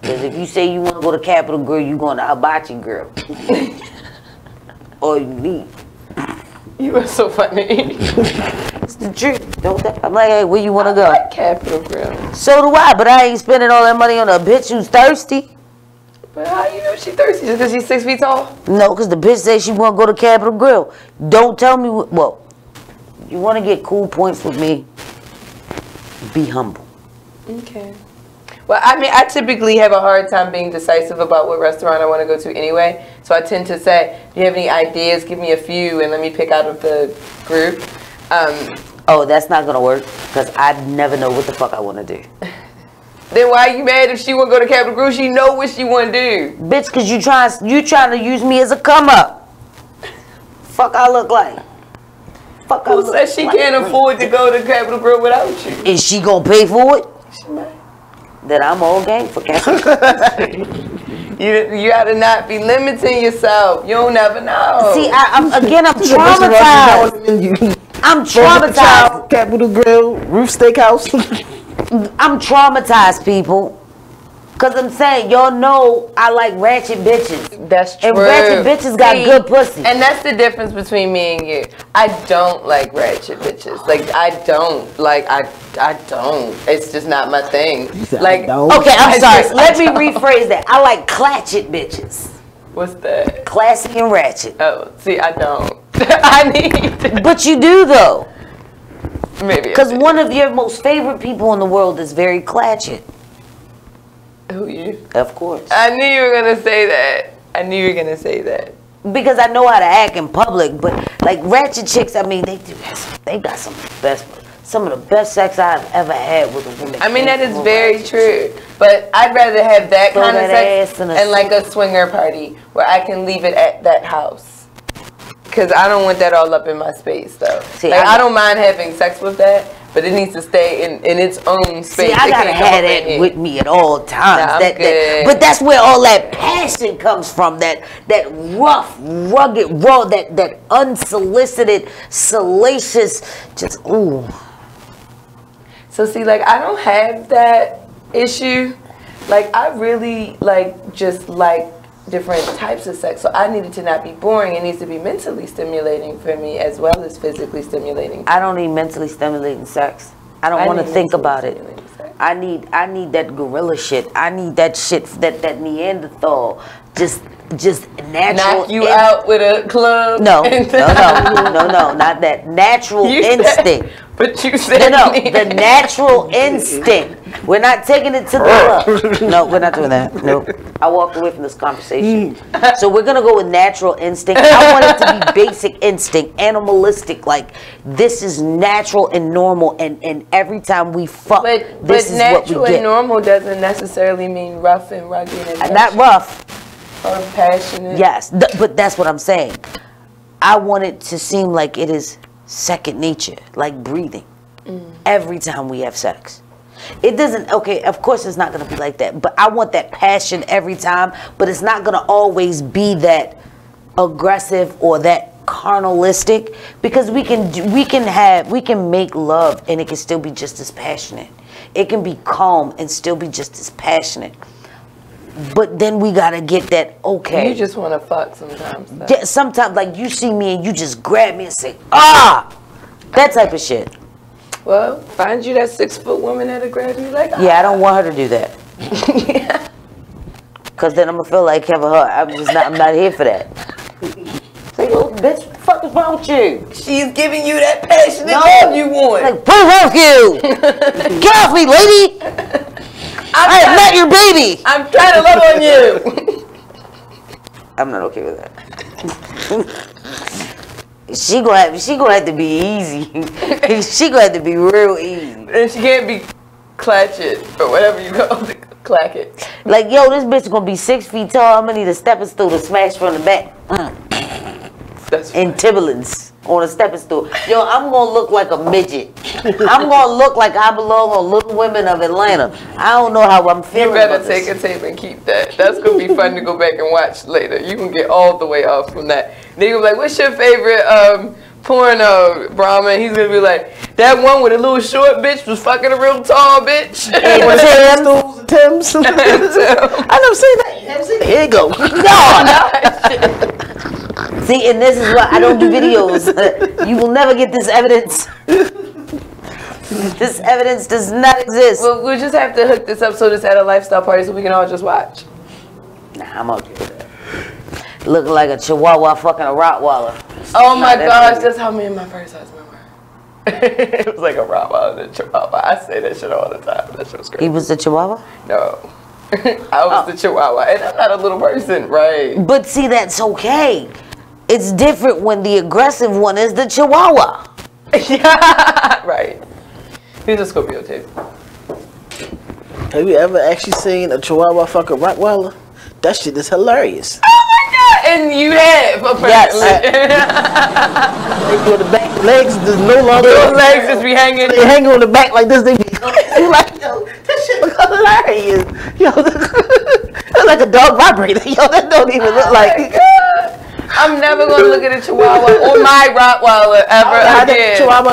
Because if you say you want to go to Capitol Grill, you going to Hibachi Grill. Or you leave.
You are so funny.
It's the truth. Don't I'm like, hey, where you want to go?
I like Capitol Grill.
So do I, but I ain't spending all that money on a bitch who's thirsty.
But how you know she's thirsty? Just because she's 6 feet tall?
No, because the bitch says she want to go to Capitol Grill. Don't tell me, well, you want to get cool points with me, be humble.
Okay. Well, I mean, I typically have a hard time being decisive about what restaurant I want to go to anyway. So I tend to say, do you have any ideas? Give me a few and let me pick out of the group.
Oh, that's not going to work because I never know what the fuck I want to do.
Then why are you mad if she want to go to Capitol Grill? She know what she want to do.
Bitch, because you trying to use me as a come up. Fuck I look like. Fuck
Who said she can't afford to go to Capitol Grill without you?
Is she going to pay for it? Then I'm all game for Capitol.
You gotta not be limiting yourself. You don't never know.
See, I'm traumatized. I'm traumatized.
Capitol Grill, Roof Steakhouse.
I'm traumatized, people. Cause I'm saying, y'all know I like ratchet bitches.
That's true.
And ratchet bitches got good pussy.
And that's the difference between me and you. I don't like ratchet bitches. Like I don't. It's just not my thing. Like
okay, I'm sorry. Let me rephrase that. I like clatchet bitches.
What's that?
Classy and ratchet.
Oh, see, I don't. I need.
But you do though.
Maybe.
Because one of your most favorite people in the world is very clatchet.
Who, you?
Of course.
I knew you were gonna say that.
Because I know how to act in public, but like ratchet chicks, I mean, they got some of the best sex I've ever had with a woman.
I mean, that is very true. But I'd rather have that kind of sex and like a swinger party where I can leave it at that house. Because I don't want that all up in my space, though. See, like, I don't mind having sex with that, but it needs to stay in its own space.
See, I gotta have that with me at all times. But that's where all that passion comes from. That rough, rugged, raw, that unsolicited, salacious, just ooh.
So see, like I don't have that issue. Like I really just like different types of sex. So I need it to not be boring. It needs to be mentally stimulating for me as well as physically stimulating.
I don't need mentally stimulating sex. I don't want to think about it. I need that gorilla shit. I need that shit, that Neanderthal. Just natural.
Knock you out with a club?
No, not that. Natural instinct.
But you said
the natural instinct. We're not taking it to the club. No, we're not doing that. Nope. I walked away from this conversation. So we're gonna go with natural instinct. I want it to be basic instinct, animalistic. Like this is natural and normal, and every time we fuck, this is what we get.
But natural and normal doesn't necessarily mean rough and rugged and
not rough.
Or passionate.
Yes, but that's what I'm saying. I want it to seem like it is second nature, like breathing. Every time we have sex. It doesn't, okay, of course it's not going to be like that, but I want that passion every time, but it's not going to always be that aggressive or that carnalistic, because we can make love and it can still be just as passionate. It can be calm and still be just as passionate. But then we gotta get that, okay.
You just want to fuck sometimes.
Yeah, sometimes, like you see me and you just grab me and say, ah! That type of shit.
Well, find you that 6-foot woman that'll grab you like, ah.
Yeah, I don't want her to do that. Yeah. Cause then I'm gonna feel like having her. I'm not here for that. Say, oh, bitch, what the fuck is wrong with you?
She's giving you that passionate love you want.
Like, what's wrong with you? Get off me, lady! I am not your baby.
I'm trying to love on you.
I'm not okay with that. She gonna have to be easy. She gonna have to be real easy.
And she can't be clatchet or whatever you call it. Clack it.
Like, yo, this bitch gonna be 6 feet tall. I'm gonna need a stepping stool to smash from the back.
That's
in Timberlands on a stepping stool. Yo, I'm gonna look like a midget. I'm gonna look like I belong on Little Women of Atlanta. I don't know how I'm feeling.
You better take a tape and keep that. That's gonna be fun to go back and watch later. You can get all the way off from that. They gonna be like, "What's your favorite porno, Brahma?" And he's gonna be like, "That one with a little short bitch was fucking a real tall bitch."
And Tim's. I never seen that. You never seen it. Here you go.
No. See, and this is why I don't do videos. You will never get this evidence. This evidence does not exist.
Well, we'll just have to hook this up so this at a lifestyle party so we can all just watch.
Nah, I'm okay with that. Looking like a chihuahua fucking a Rottweiler.
Oh my gosh, that's how me and my first husband were. It was like a Rottweiler and a chihuahua. I say that shit all the time. That shit was crazy.
He was the chihuahua?
No. I was the chihuahua. And I'm not a little person, right?
But see, that's okay. It's different when the aggressive one is the chihuahua.
Yeah, right. He's a Scorpio too.
Have you ever actually seen a chihuahua fuck a Rottweiler? That shit is hilarious.
Oh my god! And you have, apparently.
They go to the back, legs is no longer.
Those legs just be hanging.
They hang on the back like this. They be like, yo, that shit look hilarious. Yo, that's like a dog vibrator. Yo, that don't even look like.
God. I'm never gonna look at a chihuahua or my Rottweiler ever again.
Chihuahua,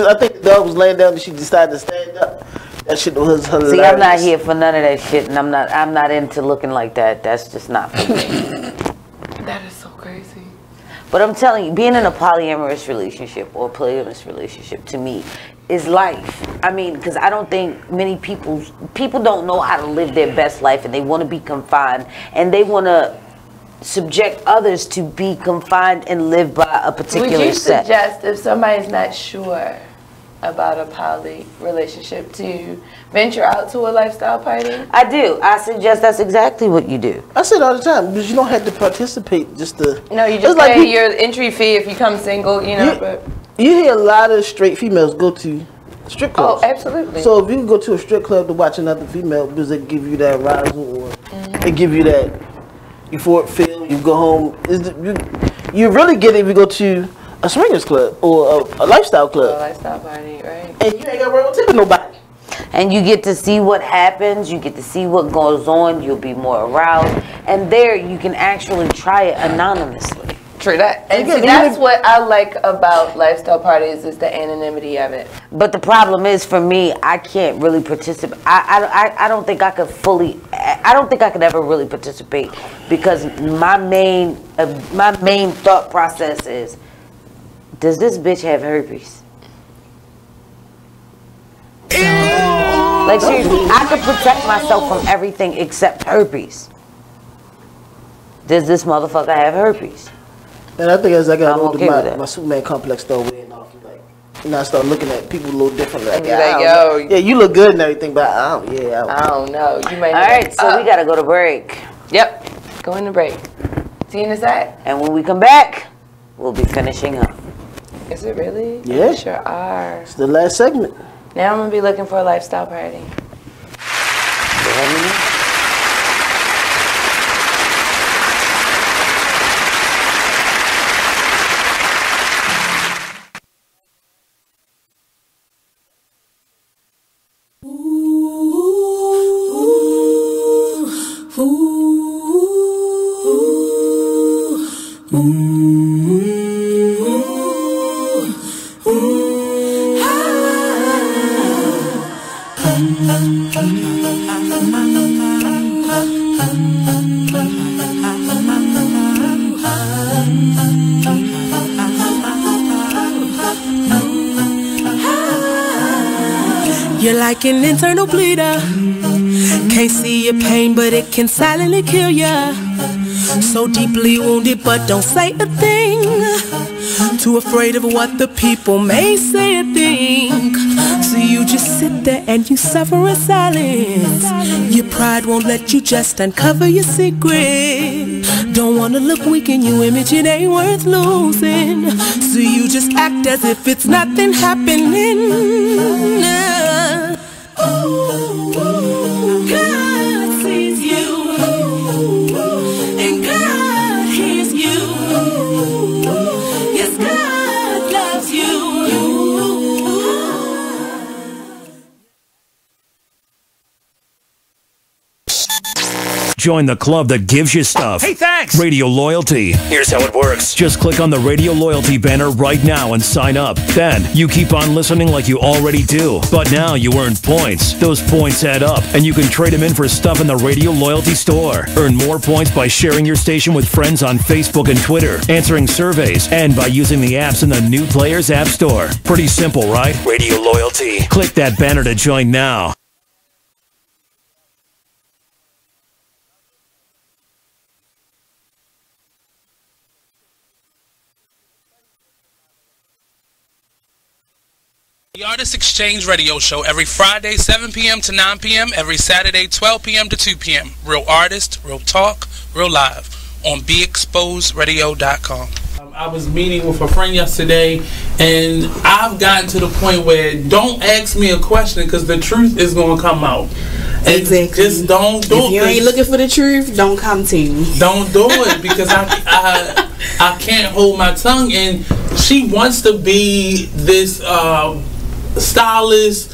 I think the dog was laying down and she decided to stand up. That shit was hilarious.
See, I'm not here for none of that shit, and I'm not into looking like that. That's just not for me.
That is so crazy.
But I'm telling you, being in a polyamorous relationship or polygamous relationship to me is life. I mean, because I don't think many people don't know how to live their best life, and they want to be confined, and they want to subject others to be confined and live by a particular set.
Would you suggest, if somebody's not sure about a poly relationship, to venture out to a lifestyle party?
I do. I suggest that's exactly what you do.
I say it all the time, because you don't have to participate just to...
No, you just pay your entry fee if you come single, you know, but...
You hear a lot of straight females go to strip clubs.
Oh, absolutely.
So if you can go to a strip club to watch another female, because they give you that arousal, or they give you that euphoric feel, you go home, you really get it if you go to a swingers club or a lifestyle club.
A lifestyle party, right.
And you ain't got to worry about tipping nobody.
And you get to see what happens, you get to see what goes on, you'll be more aroused, and there you can actually try it anonymously.
True that. And see, that's what I like about lifestyle parties, is the anonymity of it.
But the problem is, for me, I can't really participate. I don't think I could fully. I don't think I could ever really participate, because my main thought process is, does this bitch have herpes? Like, seriously, I could protect myself from everything except herpes. Does this motherfucker have herpes?
And I think as I got older, my Superman complex started wearing off. Like, and I started looking at people a little differently. Like, yeah, you look good and everything, but I don't
know. You might.
All right, so we gotta go to break.
Yep, going to break. See you in a sec.
And when we come back, we'll be finishing up.
Is it really?
Yeah.
We sure are.
It's the last segment.
Now I'm gonna be looking for a lifestyle party.
You're like an internal bleeder. Can't see your pain, but it can silently kill ya. So deeply wounded, but don't say a thing. Too afraid of what the people may say or think. So you just sit there and you suffer in silence. Your pride won't let you just uncover your secret. Don't wanna look weak in your image, it ain't worth losing. So you just act as if it's nothing happening. God sees you, and God hears you. Yes, God loves you.
Join the club that gives you stuff.
Hey, thanks!
Radio Loyalty.
Here's how it works.
Just click on the Radio Loyalty banner right now and sign up. Then, you keep on listening like you already do. But now you earn points. Those points add up, and you can trade them in for stuff in the Radio Loyalty store. Earn more points by sharing your station with friends on Facebook and Twitter, answering surveys, and by using the apps in the New Players App Store. Pretty simple, right?
Radio Loyalty.
Click that banner to join now.
The Artist Exchange Radio Show every Friday, 7 p.m. to 9 p.m., every Saturday, 12 p.m. to 2 p.m. Real artist, real talk, real live on BeExposedRadio.com. I was meeting with a friend yesterday, and I've gotten to the point where don't ask me a question because the truth is going to come out.
Exactly.
Just don't do it.
If you ain't looking for the truth, don't come to me.
Don't do it because I can't hold my tongue. And she wants to be this stylist,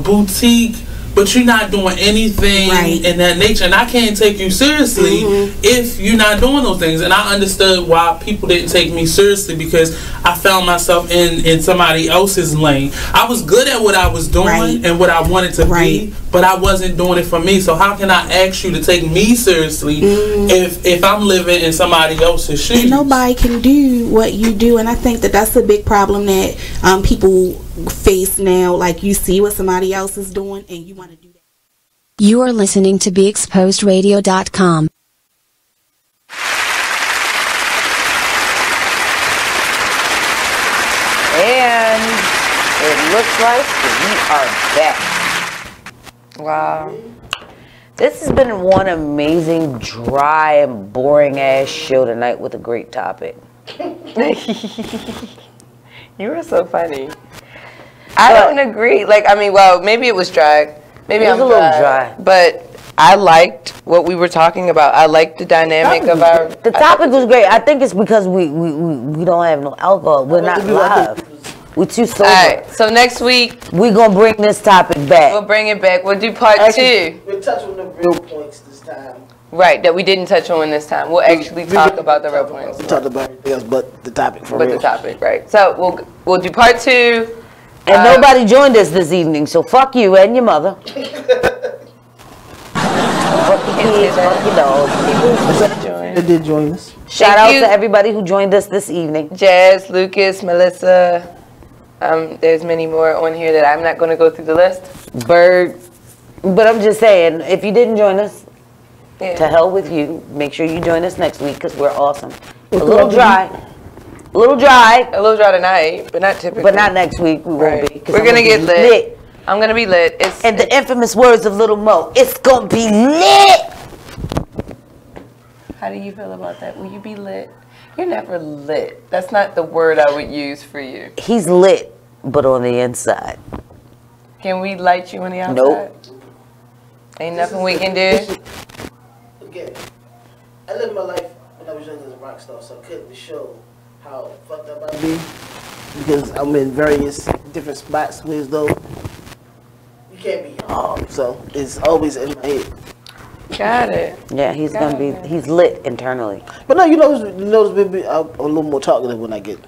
boutique but you're not doing anything in that nature, and I can't take you seriously if you're not doing those things. And I understood why people didn't take me seriously, because I found myself in somebody else's lane. I was good at what I was doing and what I wanted to be, but I wasn't doing it for me. So how can I ask you to take me seriously if I'm living in somebody else's shoes?
And nobody can do what you do, and I think that that's a big problem that people face now. Like, you see what somebody else is doing and you want to do that.
You are listening to BeExposedRadio.com.
And it looks like we are back.
Wow.
This has been one amazing, dry, and boring ass show tonight with a great topic.
You were so funny. I don't agree. Like, I mean, well, maybe it was dry. Maybe
It was
I'm
a little dry.
But I liked what we were talking about. I liked the dynamic of our...
The topic was great. I think it's because we don't have no alcohol. We're not live. We're too sober.
All right, so next week...
We're going to bring this topic back.
We'll bring it back. We'll do part 2.
We'll touch on the real points this time.
Right, that we didn't touch on this time. We'll actually talk about the real points.
We talked about everything else but the topic for real.
But the topic, right. So we'll do part 2.
And nobody joined us this evening, so fuck you and your mother. Fuck your kids, fuck your dogs.
They did join us.
Shout out to everybody who joined us this evening.
Jazz, Lucas, Melissa. There's many more on here that I'm not going to go through the list.
Bird. But I'm just saying, if you didn't join us, to hell with you. Make sure you join us next week because we're awesome. A little dry. A little dry
tonight, but not typically.
But not next week. We won't be.
We're going to get lit. I'm going to be lit.
And the infamous words of Little Mo, it's going to be lit.
How do you feel about that? Will you be lit? You're never lit. That's not the word I would use for you.
He's lit, but on the inside.
Can we light you on the outside?
Nope.
Ain't nothing we can do.
Again, I lived my life when I was young as a rock star, so I couldn't show how fucked up I be because I'm in various different spots where as though you can't be young. So it's always in my head.
Got it.
Yeah, he's lit internally.
But no, you notice maybe I'm a little more talkative when I get.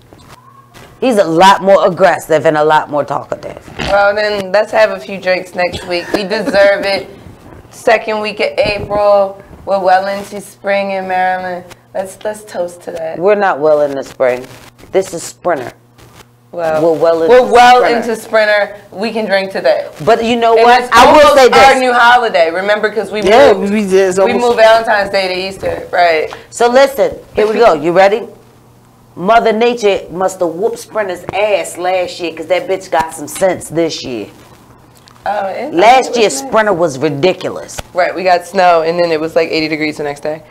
He's a lot more aggressive and a lot more talkative.
Well, then let's have a few drinks next week. We deserve it. Second week of April. We're well into spring in Maryland. Let's toast to that.
We're not well into spring. This is Sprinter.
Well,
we're well
into Sprinter. We can drink to that.
But you know
and
what? I will say this.
Our new holiday. Remember, because we moved Valentine's Day to Easter, right?
So listen, here we go. You ready? Mother Nature must have whooped Sprinter's ass last year because that bitch got some sense this year. Last year, Sprinter was ridiculous.
Right, we got snow, and then it was like 80 degrees the next day.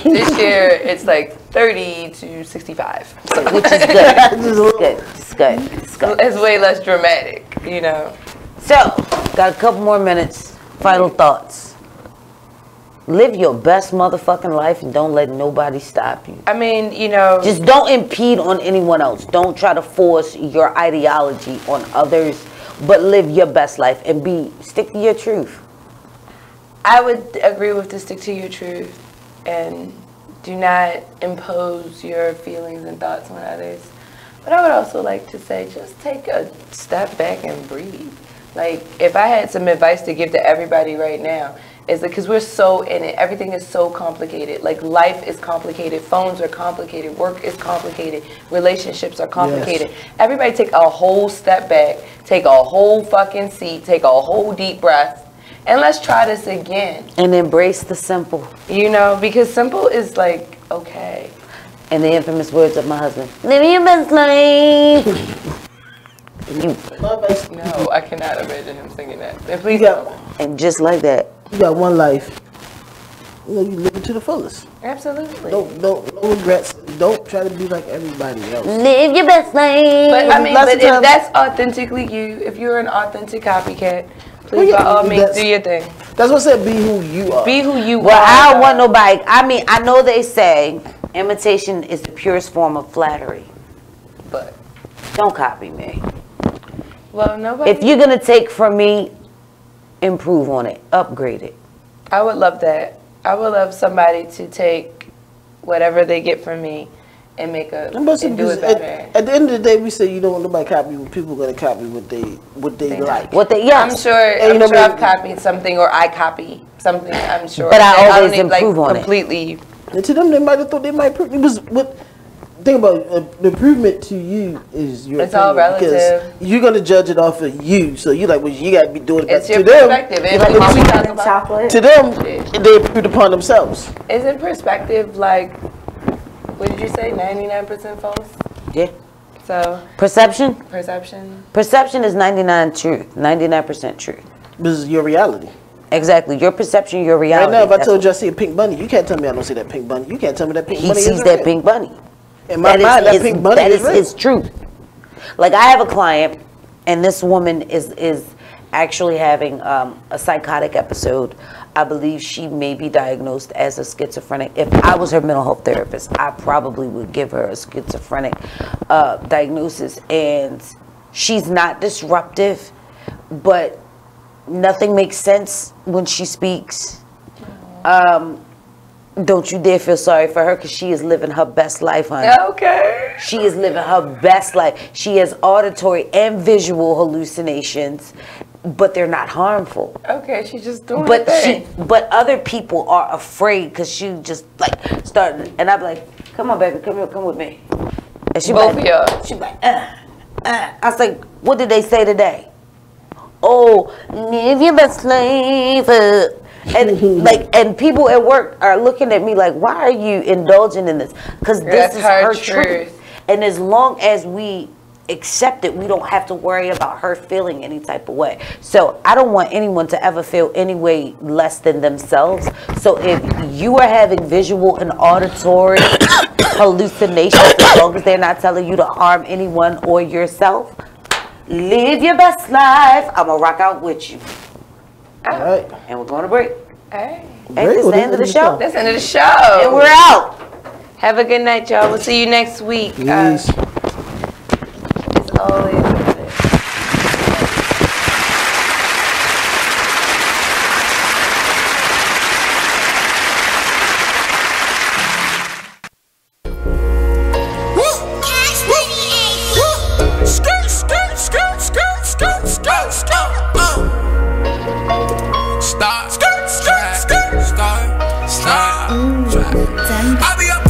This year, it's like 30 to 65. So,
which is good. It's good.
It's way less dramatic, you know.
So, got a couple more minutes. Final thoughts. Live your best motherfucking life and don't let nobody stop you.
I mean, you know.
Just don't impede on anyone else. Don't try to force your ideology on others. But live your best life and stick to your truth.
I would agree with the stick to your truth and do not impose your feelings and thoughts on others. But I would also like to say, just take a step back and breathe. Like, if I had some advice to give to everybody right now, is that because we're so in it, everything is so complicated. Like, life is complicated, phones are complicated, work is complicated, relationships are complicated. Yes. Everybody take a whole step back, take a whole fucking seat, take a whole deep breath, and let's try this again.
And embrace the simple.
You know, because simple is like, okay.
And the infamous words of my husband, live your best life.
No, I cannot imagine him singing that. And please don't.
And just like that.
You got one life. You live it to the fullest.
Absolutely.
No regrets. Don't try to be like everybody else.
Live your best life.
But I mean, if that's authentically you, if you're an authentic copycat, please by all means do your thing.
That's what I said. Be who you are.
Be who you are.
Well, I don't want nobody. I mean, I know they say imitation is the purest form of flattery,
but
don't copy me.
Well, nobody.
If you're gonna take from me, improve on it, upgrade it.
I would love that. I would love somebody to take whatever they get from me and make and do it better.
At the end of the day, we say you don't want nobody copy. People are gonna copy what they like.
I'm sure. I've copied something, or I copy something. I'm sure.
But I always
don't
improve on
completely.
it.
And to them, they might have thought they might. It was what. Think about the improvement to you is your.
It's all relative.
Because you're gonna judge it off of you, so you like, well, you gotta be doing it.
It's your
to them,
perspective.
to them, they improved upon themselves.
Isn't perspective like? What did you say? 99% false.
Yeah.
So
perception.
Perception
is 99% truth.
This is your reality.
Exactly. Your perception, your reality.
Right now, if I told you I see a pink bunny, you can't tell me I don't see that pink bunny. You can't tell me that pink bunny is real.
He sees that pink bunny.
In my mind, that pink bunny is real.
That is his truth. Like, I have a client, and this woman is actually having a psychotic episode. I believe she may be diagnosed as a schizophrenic. If I was her mental health therapist, I probably would give her a schizophrenic diagnosis. And she's not disruptive, but nothing makes sense when she speaks. Don't you dare feel sorry for her, because she is living her best life, honey.
Okay.
She is living her best life. She has auditory and visual hallucinations, but they're not harmful.
Okay, she's just doing it.
But other people are afraid, because she just like starting, and I'm like, come on, baby, come here, come with me. And she
Both
like,
of y'all.
she like, I was like, what did they say today? Oh, live your best life. And like, and people at work are looking at me like, why are you indulging in this? Because this is her truth. And as long as we accept it, we don't have to worry about her feeling any type of way. So I don't want anyone to ever feel any way less than themselves. So if you are having visual and auditory hallucinations, as long as they're not telling you to harm anyone or yourself, live your best life. I'm gonna rock out with you.
All right.
And we're going to break.
All right.
Ain't this the end of the show?
That's the end of the show.
And we're out.
Have a good night, y'all. We'll see you next week.
Peace.
It's always
I'll be up